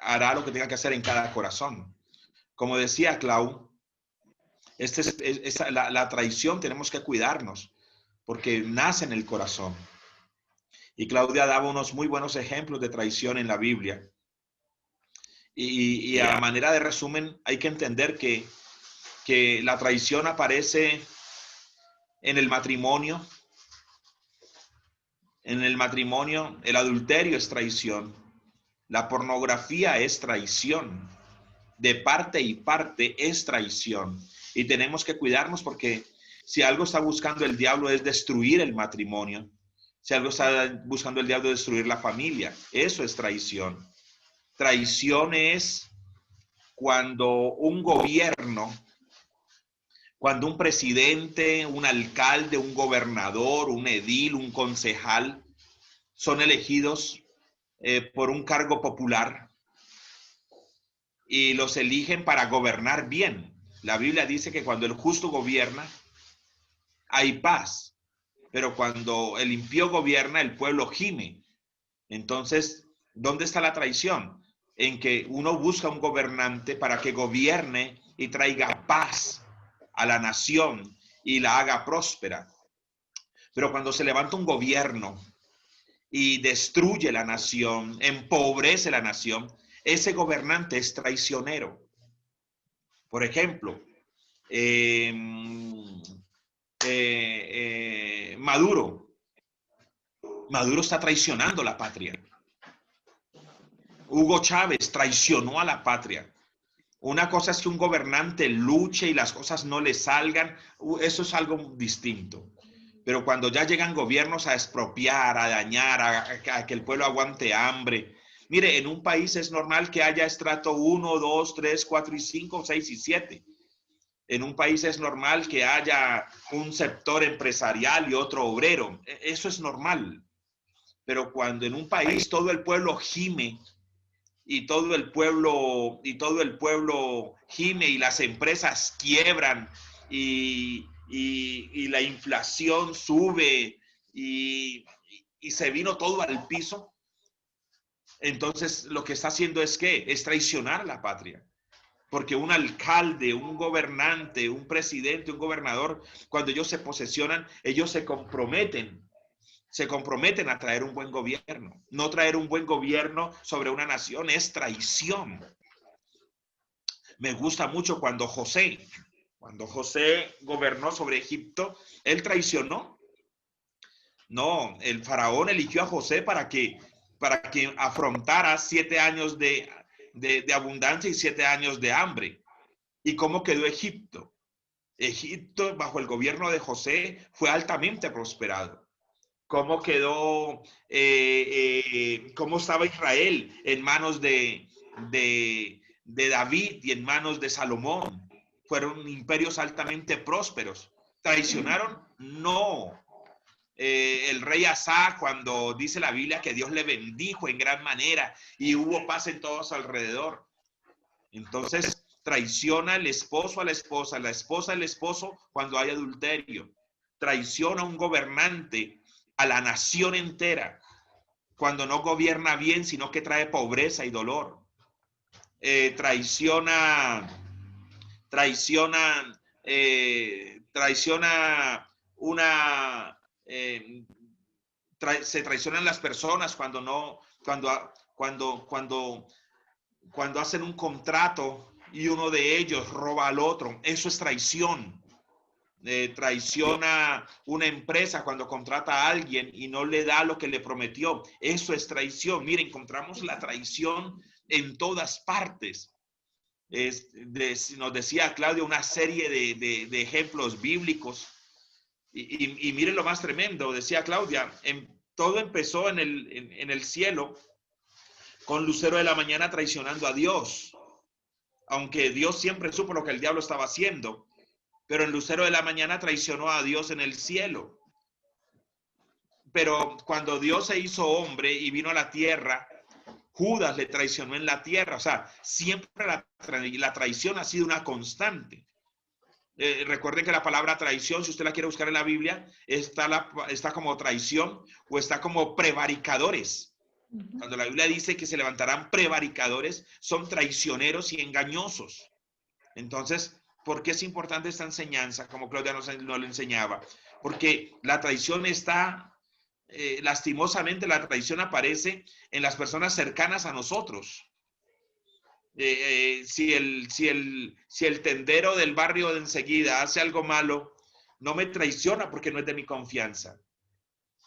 hará lo que tenga que hacer en cada corazón. Como decía Clau, la traición tenemos que cuidarnos porque nace en el corazón. Y Claudia daba unos muy buenos ejemplos de traición en la Biblia. Y a manera de resumen, hay que entender que la traición aparece en el matrimonio. En el matrimonio, el adulterio es traición. La pornografía es traición. De parte y parte es traición. Y tenemos que cuidarnos porque si algo está buscando el diablo es destruir el matrimonio. Si algo está buscando el diablo es destruir la familia. Eso es traición. Traición es cuando un gobierno, cuando un presidente, un alcalde, un gobernador, un edil, un concejal son elegidos por un cargo popular y los eligen para gobernar bien. La Biblia dice que cuando el justo gobierna, hay paz, pero cuando el impío gobierna, el pueblo gime. Entonces, ¿dónde está la traición? En que uno busca un gobernante para que gobierne y traiga paz a la nación y la haga próspera. Pero cuando se levanta un gobierno y destruye la nación, empobrece la nación, ese gobernante es traicionero. Por ejemplo, Maduro. Maduro está traicionando la patria. Hugo Chávez traicionó a la patria. Una cosa es que un gobernante luche y las cosas no le salgan, eso es algo distinto. Pero cuando ya llegan gobiernos a expropiar, a dañar, a que el pueblo aguante hambre. Mire, en un país es normal que haya estrato 1, 2, 3, 4 y 5, 6 y 7. En un país es normal que haya un sector empresarial y otro obrero. Eso es normal. Pero cuando en un país todo el pueblo gime y todo el pueblo gime y las empresas quiebran y la inflación sube y se vino todo al piso, entonces lo que está haciendo es ¿qué? Es traicionar a la patria. Porque un alcalde, un gobernante, un presidente, un gobernador, cuando ellos se posesionan, ellos se comprometen a traer un buen gobierno. No traer un buen gobierno sobre una nación es traición. Me gusta mucho cuando José gobernó sobre Egipto, él traicionó. No, el faraón eligió a José para que afrontara 7 años de abundancia y 7 años de hambre. ¿Y cómo quedó Egipto? Egipto, bajo el gobierno de José, fue altamente prosperado. ¿Cómo quedó, cómo estaba Israel en manos de David y en manos de Salomón? Fueron imperios altamente prósperos. ¿Traicionaron? No. El rey Asa, cuando dice la Biblia que Dios le bendijo en gran manera y hubo paz en todos alrededor. Entonces, traiciona el esposo a la esposa al esposo cuando hay adulterio. Traiciona a un gobernante a la nación entera cuando no gobierna bien, sino que trae pobreza y dolor. Traiciona traiciona se traicionan las personas cuando hacen un contrato y uno de ellos roba al otro. Eso es traición. Traiciona una empresa cuando contrata a alguien y no le da lo que le prometió. Eso es traición. Mira, encontramos la traición en todas partes. Nos decía Claudia una serie de ejemplos bíblicos. Y miren lo más tremendo, decía Claudia, todo empezó en el cielo con Lucero de la mañana traicionando a Dios. Aunque Dios siempre supo lo que el diablo estaba haciendo, pero el Lucero de la mañana traicionó a Dios en el cielo. Pero cuando Dios se hizo hombre y vino a la tierra, Judas le traicionó en la tierra. O sea, siempre la traición ha sido una constante. Recuerden que la palabra traición, si usted la quiere buscar en la Biblia, está como traición o está como prevaricadores. Cuando la Biblia dice que se levantarán prevaricadores, son traicioneros y engañosos. Entonces, ¿por qué es importante esta enseñanza? Como Claudia nos lo enseñaba. Porque la traición está, lastimosamente, la traición aparece en las personas cercanas a nosotros. Si el tendero del barrio de enseguida hace algo malo, no me traiciona porque no es de mi confianza.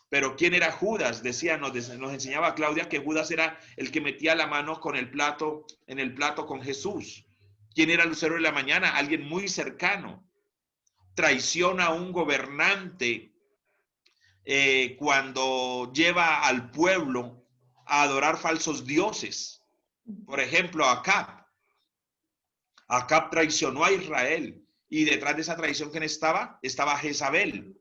Pero ¿quién era Judas? Nos enseñaba Claudia que Judas era el que metía la mano en el plato con Jesús. ¿Quién era Lucero de la mañana? Alguien muy cercano. Traiciona a un gobernante cuando lleva al pueblo a adorar falsos dioses. Por ejemplo, Acab. Acab traicionó a Israel y detrás de esa traición, ¿quién estaba? Estaba Jezabel.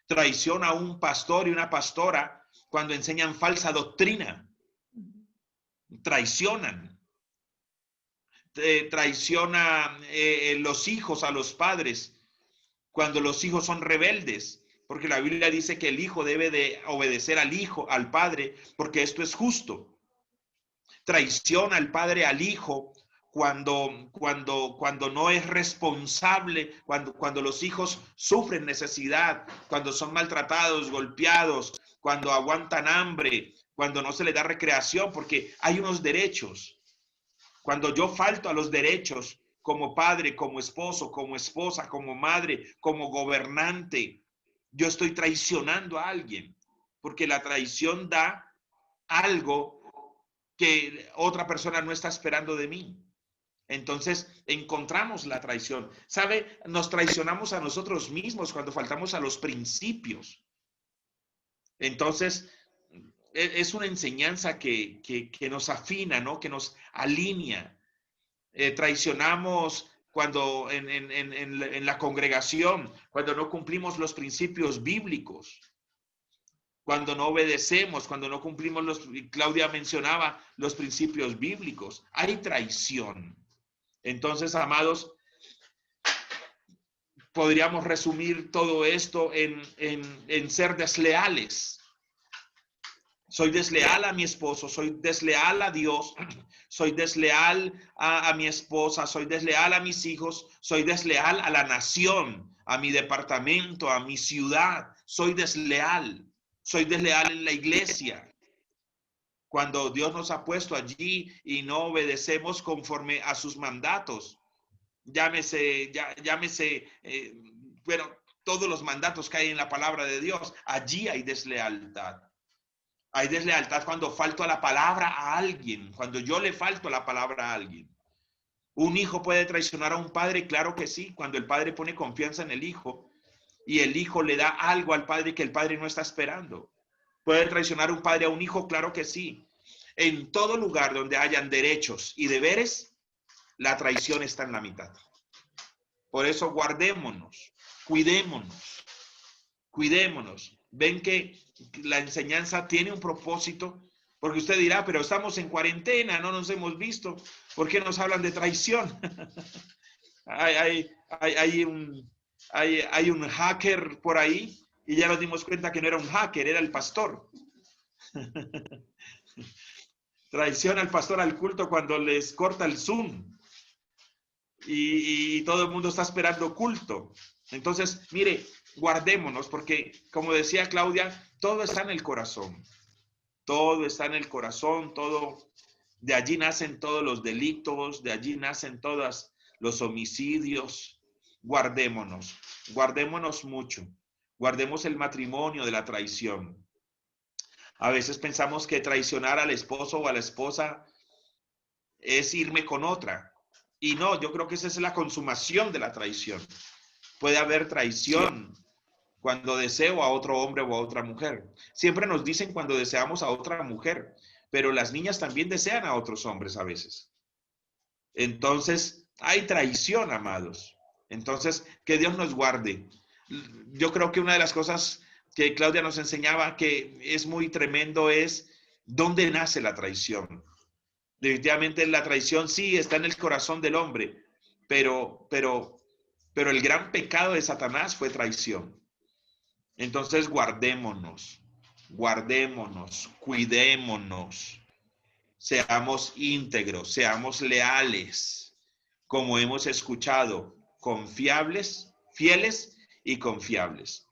Traiciona a un pastor y una pastora cuando enseñan falsa doctrina. Traicionan. Traiciona los hijos a los padres cuando los hijos son rebeldes, porque la Biblia dice que el hijo debe de obedecer al padre, porque esto es justo. Traiciona al padre al hijo cuando no es responsable, cuando los hijos sufren necesidad, cuando son maltratados, golpeados, cuando aguantan hambre, cuando no se les da recreación, porque hay unos derechos. Cuando yo falto a los derechos como padre, como esposo, como esposa, como madre, como gobernante, yo estoy traicionando a alguien, porque la traición da algo que otra persona no está esperando de mí. Entonces encontramos la traición. ¿Sabe? Nos traicionamos a nosotros mismos cuando faltamos a los principios. Entonces, es una enseñanza que nos afina, ¿no? Que nos alinea. Traicionamos cuando en la congregación, cuando no cumplimos los principios bíblicos, cuando no obedecemos, cuando no cumplimos Claudia mencionaba los principios bíblicos, hay traición. Entonces, amados, podríamos resumir todo esto en ser desleales. Soy desleal a mi esposo, soy desleal a Dios, soy desleal a mi esposa, soy desleal a mis hijos, soy desleal a la nación, a mi departamento, a mi ciudad. Soy desleal en la iglesia. Cuando Dios nos ha puesto allí y no obedecemos conforme a sus mandatos, llámese, bueno, todos los mandatos que hay en la palabra de Dios, allí hay deslealtad. Hay deslealtad cuando falto a la palabra a alguien, cuando yo le falto la palabra a alguien. ¿Un hijo puede traicionar a un padre? Claro que sí, cuando el padre pone confianza en el hijo y el hijo le da algo al padre que el padre no está esperando. ¿Puede traicionar un padre a un hijo? Claro que sí. En todo lugar donde hayan derechos y deberes, la traición está en la mitad. Por eso guardémonos, cuidémonos. Ven que la enseñanza tiene un propósito, porque usted dirá, pero estamos en cuarentena, no nos hemos visto, ¿por qué nos hablan de traición? hay un hacker por ahí y ya nos dimos cuenta que no era un hacker, era el pastor. Traiciona al pastor al culto cuando les corta el Zoom. y todo el mundo está esperando culto. Entonces, mire, guardémonos porque, como decía Claudia, todo está en el corazón. Todo está en el corazón, todo, de allí nacen todos los delitos, de allí nacen todos los homicidios. Guardémonos, guardémonos mucho. Guardemos el matrimonio de la traición. A veces pensamos que traicionar al esposo o a la esposa es irme con otra. Y no, yo creo que esa es la consumación de la traición. Puede haber traición cuando deseo a otro hombre o a otra mujer. Siempre nos dicen cuando deseamos a otra mujer, pero las niñas también desean a otros hombres a veces. Entonces, hay traición, amados. Entonces, que Dios nos guarde. Yo creo que una de las cosas que Claudia nos enseñaba que es muy tremendo es dónde nace la traición. Definitivamente la traición sí está en el corazón del hombre, pero el gran pecado de Satanás fue traición. Entonces guardémonos, guardémonos, cuidémonos, seamos íntegros, seamos leales, como hemos escuchado, confiables, fieles y confiables.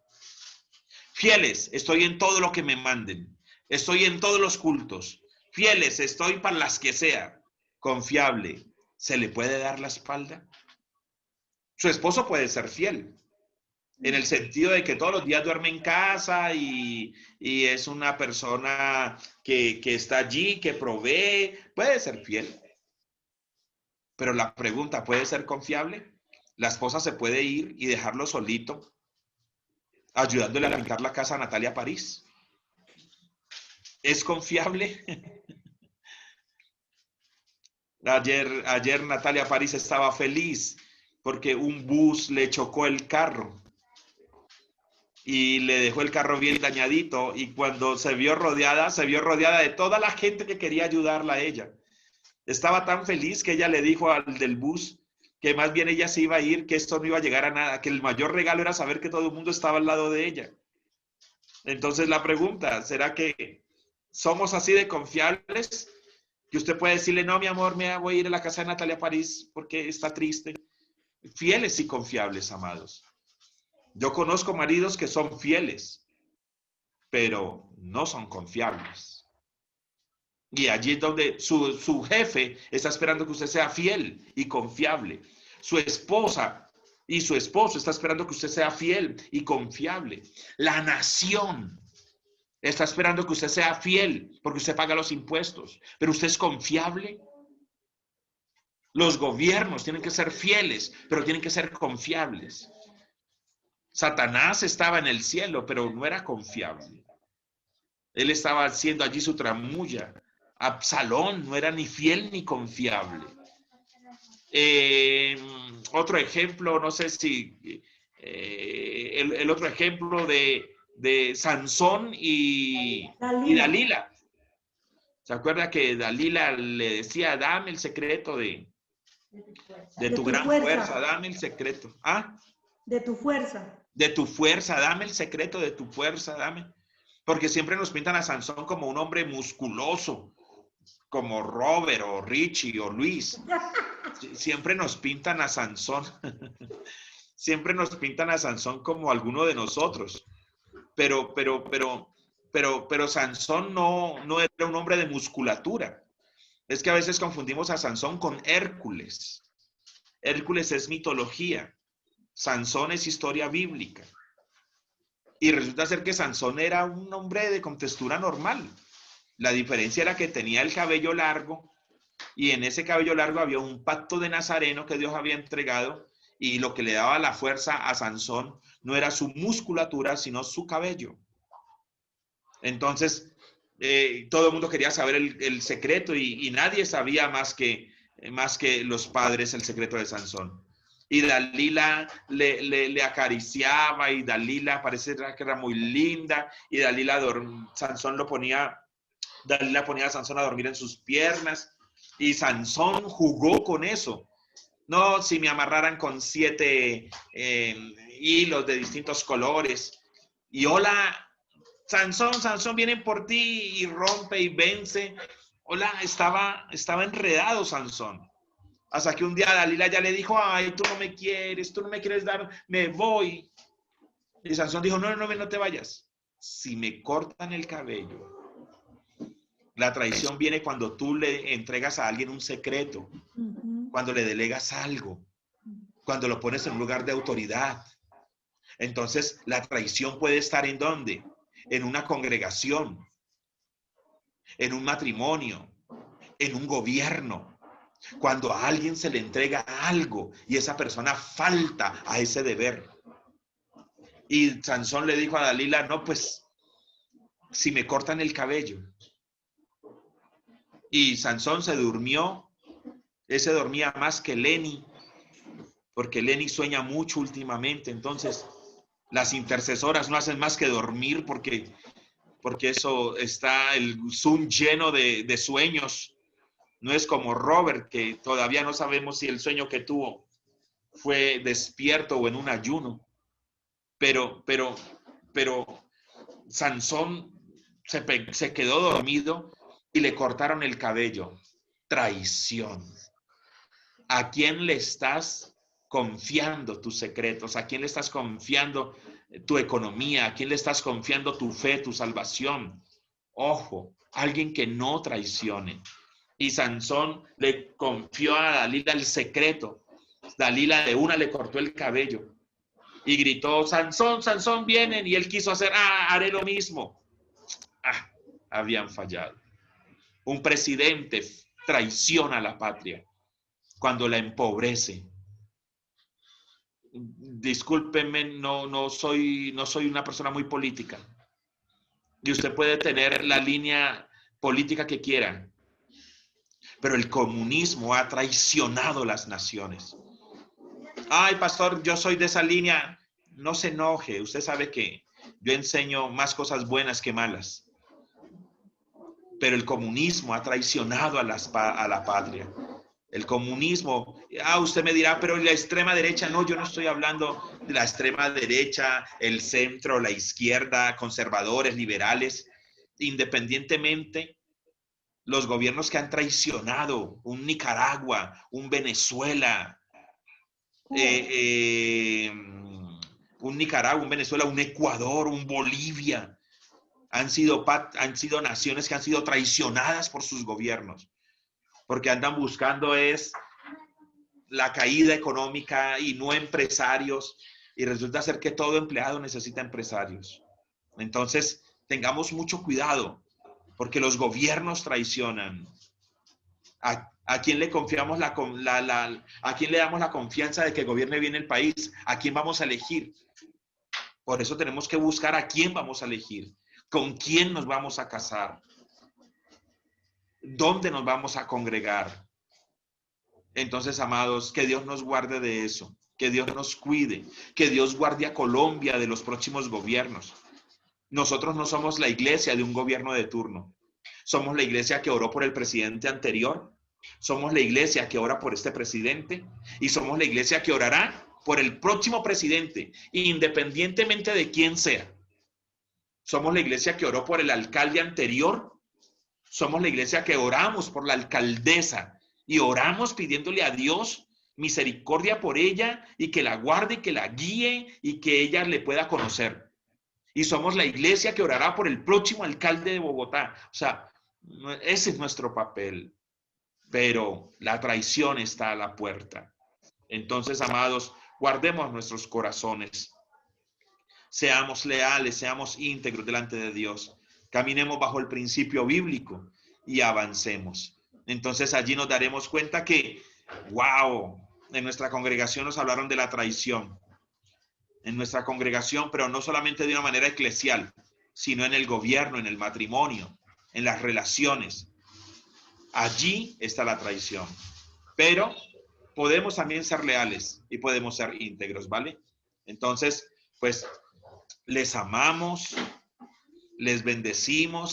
Fieles, estoy en todo lo que me manden, estoy en todos los cultos. Fieles, estoy para las que sea. Confiable, ¿se le puede dar la espalda? Su esposo puede ser fiel, en el sentido de que todos los días duerme en casa y es una persona que está allí, que provee, puede ser fiel. Pero la pregunta, ¿puede ser confiable? La esposa se puede ir y dejarlo solito, ayudándole a limpiar la casa a Natalia París. ¿Es confiable? Ayer Natalia París estaba feliz porque un bus le chocó el carro y le dejó el carro bien dañadito, y cuando se vio rodeada de toda la gente que quería ayudarla a ella. Estaba tan feliz que ella le dijo al del bus que más bien ella se iba a ir, que esto no iba a llegar a nada, que el mayor regalo era saber que todo el mundo estaba al lado de ella. Entonces la pregunta, ¿será que somos así de confiables? Que usted puede decirle, no, mi amor, me voy a ir a la casa de Natalia París porque está triste. Fieles y confiables, amados. Yo conozco maridos que son fieles, pero no son confiables. Y allí es donde su jefe está esperando que usted sea fiel y confiable. Su esposa y su esposo está esperando que usted sea fiel y confiable. La nación está esperando que usted sea fiel porque usted paga los impuestos. Pero usted es confiable. Los gobiernos tienen que ser fieles, pero tienen que ser confiables. Satanás estaba en el cielo, pero no era confiable. Él estaba haciendo allí su tramulla. Absalón no era ni fiel ni confiable. Otro ejemplo, no sé si el otro ejemplo de Sansón y Dalila. ¿Se acuerda que Dalila le decía, dame el secreto de tu gran fuerza, dame el secreto? ¿Ah? De tu fuerza. De tu fuerza, dame el secreto de tu fuerza, dame. Porque siempre nos pintan a Sansón como un hombre musculoso, como Robert o Richie o Luis. Siempre nos pintan a Sansón. Siempre nos pintan a Sansón como alguno de nosotros. Pero Sansón no era un hombre de musculatura. Es que a veces confundimos a Sansón con Hércules. Hércules es mitología. Sansón es historia bíblica. Y resulta ser que Sansón era un hombre de contextura normal. La diferencia era que tenía el cabello largo, y en ese cabello largo había un pacto de Nazareno que Dios había entregado, y lo que le daba la fuerza a Sansón no era su musculatura, sino su cabello. Entonces, todo el mundo quería saber el secreto, y nadie sabía más que los padres el secreto de Sansón. Y Dalila le acariciaba, y Dalila parecía que era muy linda, y Sansón Dalila ponía a Sansón a dormir en sus piernas, y Sansón jugó con eso. No, si me amarraran con 7 hilos de distintos colores, y hola, Sansón, vienen por ti, y rompe y vence. Hola, estaba enredado Sansón. Hasta que un día Dalila ya le dijo, ay, tú no me quieres dar, me voy. Y Sansón dijo, no te vayas. Si me cortan el cabello. La traición viene cuando tú le entregas a alguien un secreto, cuando le delegas algo, cuando lo pones en un lugar de autoridad. Entonces, la traición puede estar ¿en dónde? En una congregación, en un matrimonio, en un gobierno. Cuando a alguien se le entrega algo y esa persona falta a ese deber. Y Sansón le dijo a Dalila, no, pues, si me cortan el cabello. Y Sansón se durmió. Ese dormía más que Lenny, porque Lenny sueña mucho últimamente. Entonces, las intercesoras no hacen más que dormir porque eso está el Zoom lleno de sueños. No es como Robert, que todavía no sabemos si el sueño que tuvo fue despierto o en un ayuno. Pero Sansón se quedó dormido y le cortaron el cabello. Traición. ¿A quién le estás confiando tus secretos? ¿A quién le estás confiando tu economía? ¿A quién le estás confiando tu fe, tu salvación? Ojo, alguien que no traicione. Y Sansón le confió a Dalila el secreto. Dalila de una le cortó el cabello y gritó, Sansón, Sansón, vienen. Y él quiso hacer, haré lo mismo. Habían fallado. Un presidente traiciona a la patria cuando la empobrece. Discúlpenme, no soy una persona muy política. Y usted puede tener la línea política que quiera, pero el comunismo ha traicionado las naciones. Ay, pastor, yo soy de esa línea. No se enoje, usted sabe que yo enseño más cosas buenas que malas. Pero el comunismo ha traicionado a la patria. El comunismo, usted me dirá, pero la extrema derecha, no, yo no estoy hablando de la extrema derecha, el centro, la izquierda, conservadores, liberales, independientemente, los gobiernos que han traicionado, un Nicaragua, un Venezuela, un Nicaragua, un Venezuela, un Ecuador, un Bolivia, han sido naciones que han sido traicionadas por sus gobiernos, porque andan buscando es la caída económica y no empresarios, y resulta ser que todo empleado necesita empresarios. Entonces, tengamos mucho cuidado, porque los gobiernos traicionan. ¿A quién le confiamos a quién le damos la confianza de que gobierne bien el país? ¿A quién vamos a elegir? Por eso tenemos que buscar a quién vamos a elegir, con quién nos vamos a casar, dónde nos vamos a congregar. Entonces, amados, que Dios nos guarde de eso, que Dios nos cuide, que Dios guarde a Colombia de los próximos gobiernos. Nosotros no somos la iglesia de un gobierno de turno. Somos la iglesia que oró por el presidente anterior, somos la iglesia que ora por este presidente y somos la iglesia que orará por el próximo presidente, independientemente de quién sea. Somos la iglesia que oró por el alcalde anterior, somos la iglesia que oramos por la alcaldesa y oramos pidiéndole a Dios misericordia por ella y que la guarde, que la guíe y que ella le pueda conocer. Y somos la iglesia que orará por el próximo alcalde de Bogotá. O sea, ese es nuestro papel. Pero la traición está a la puerta. Entonces, amados, guardemos nuestros corazones. Seamos leales, seamos íntegros delante de Dios. Caminemos bajo el principio bíblico y avancemos. Entonces, allí nos daremos cuenta que, wow, en nuestra congregación nos hablaron de la traición. En nuestra congregación, pero no solamente de una manera eclesial, sino en el gobierno, en el matrimonio, en las relaciones. Allí está la traición. Pero podemos también ser leales y podemos ser íntegros, ¿vale? Entonces, pues, les amamos, les bendecimos.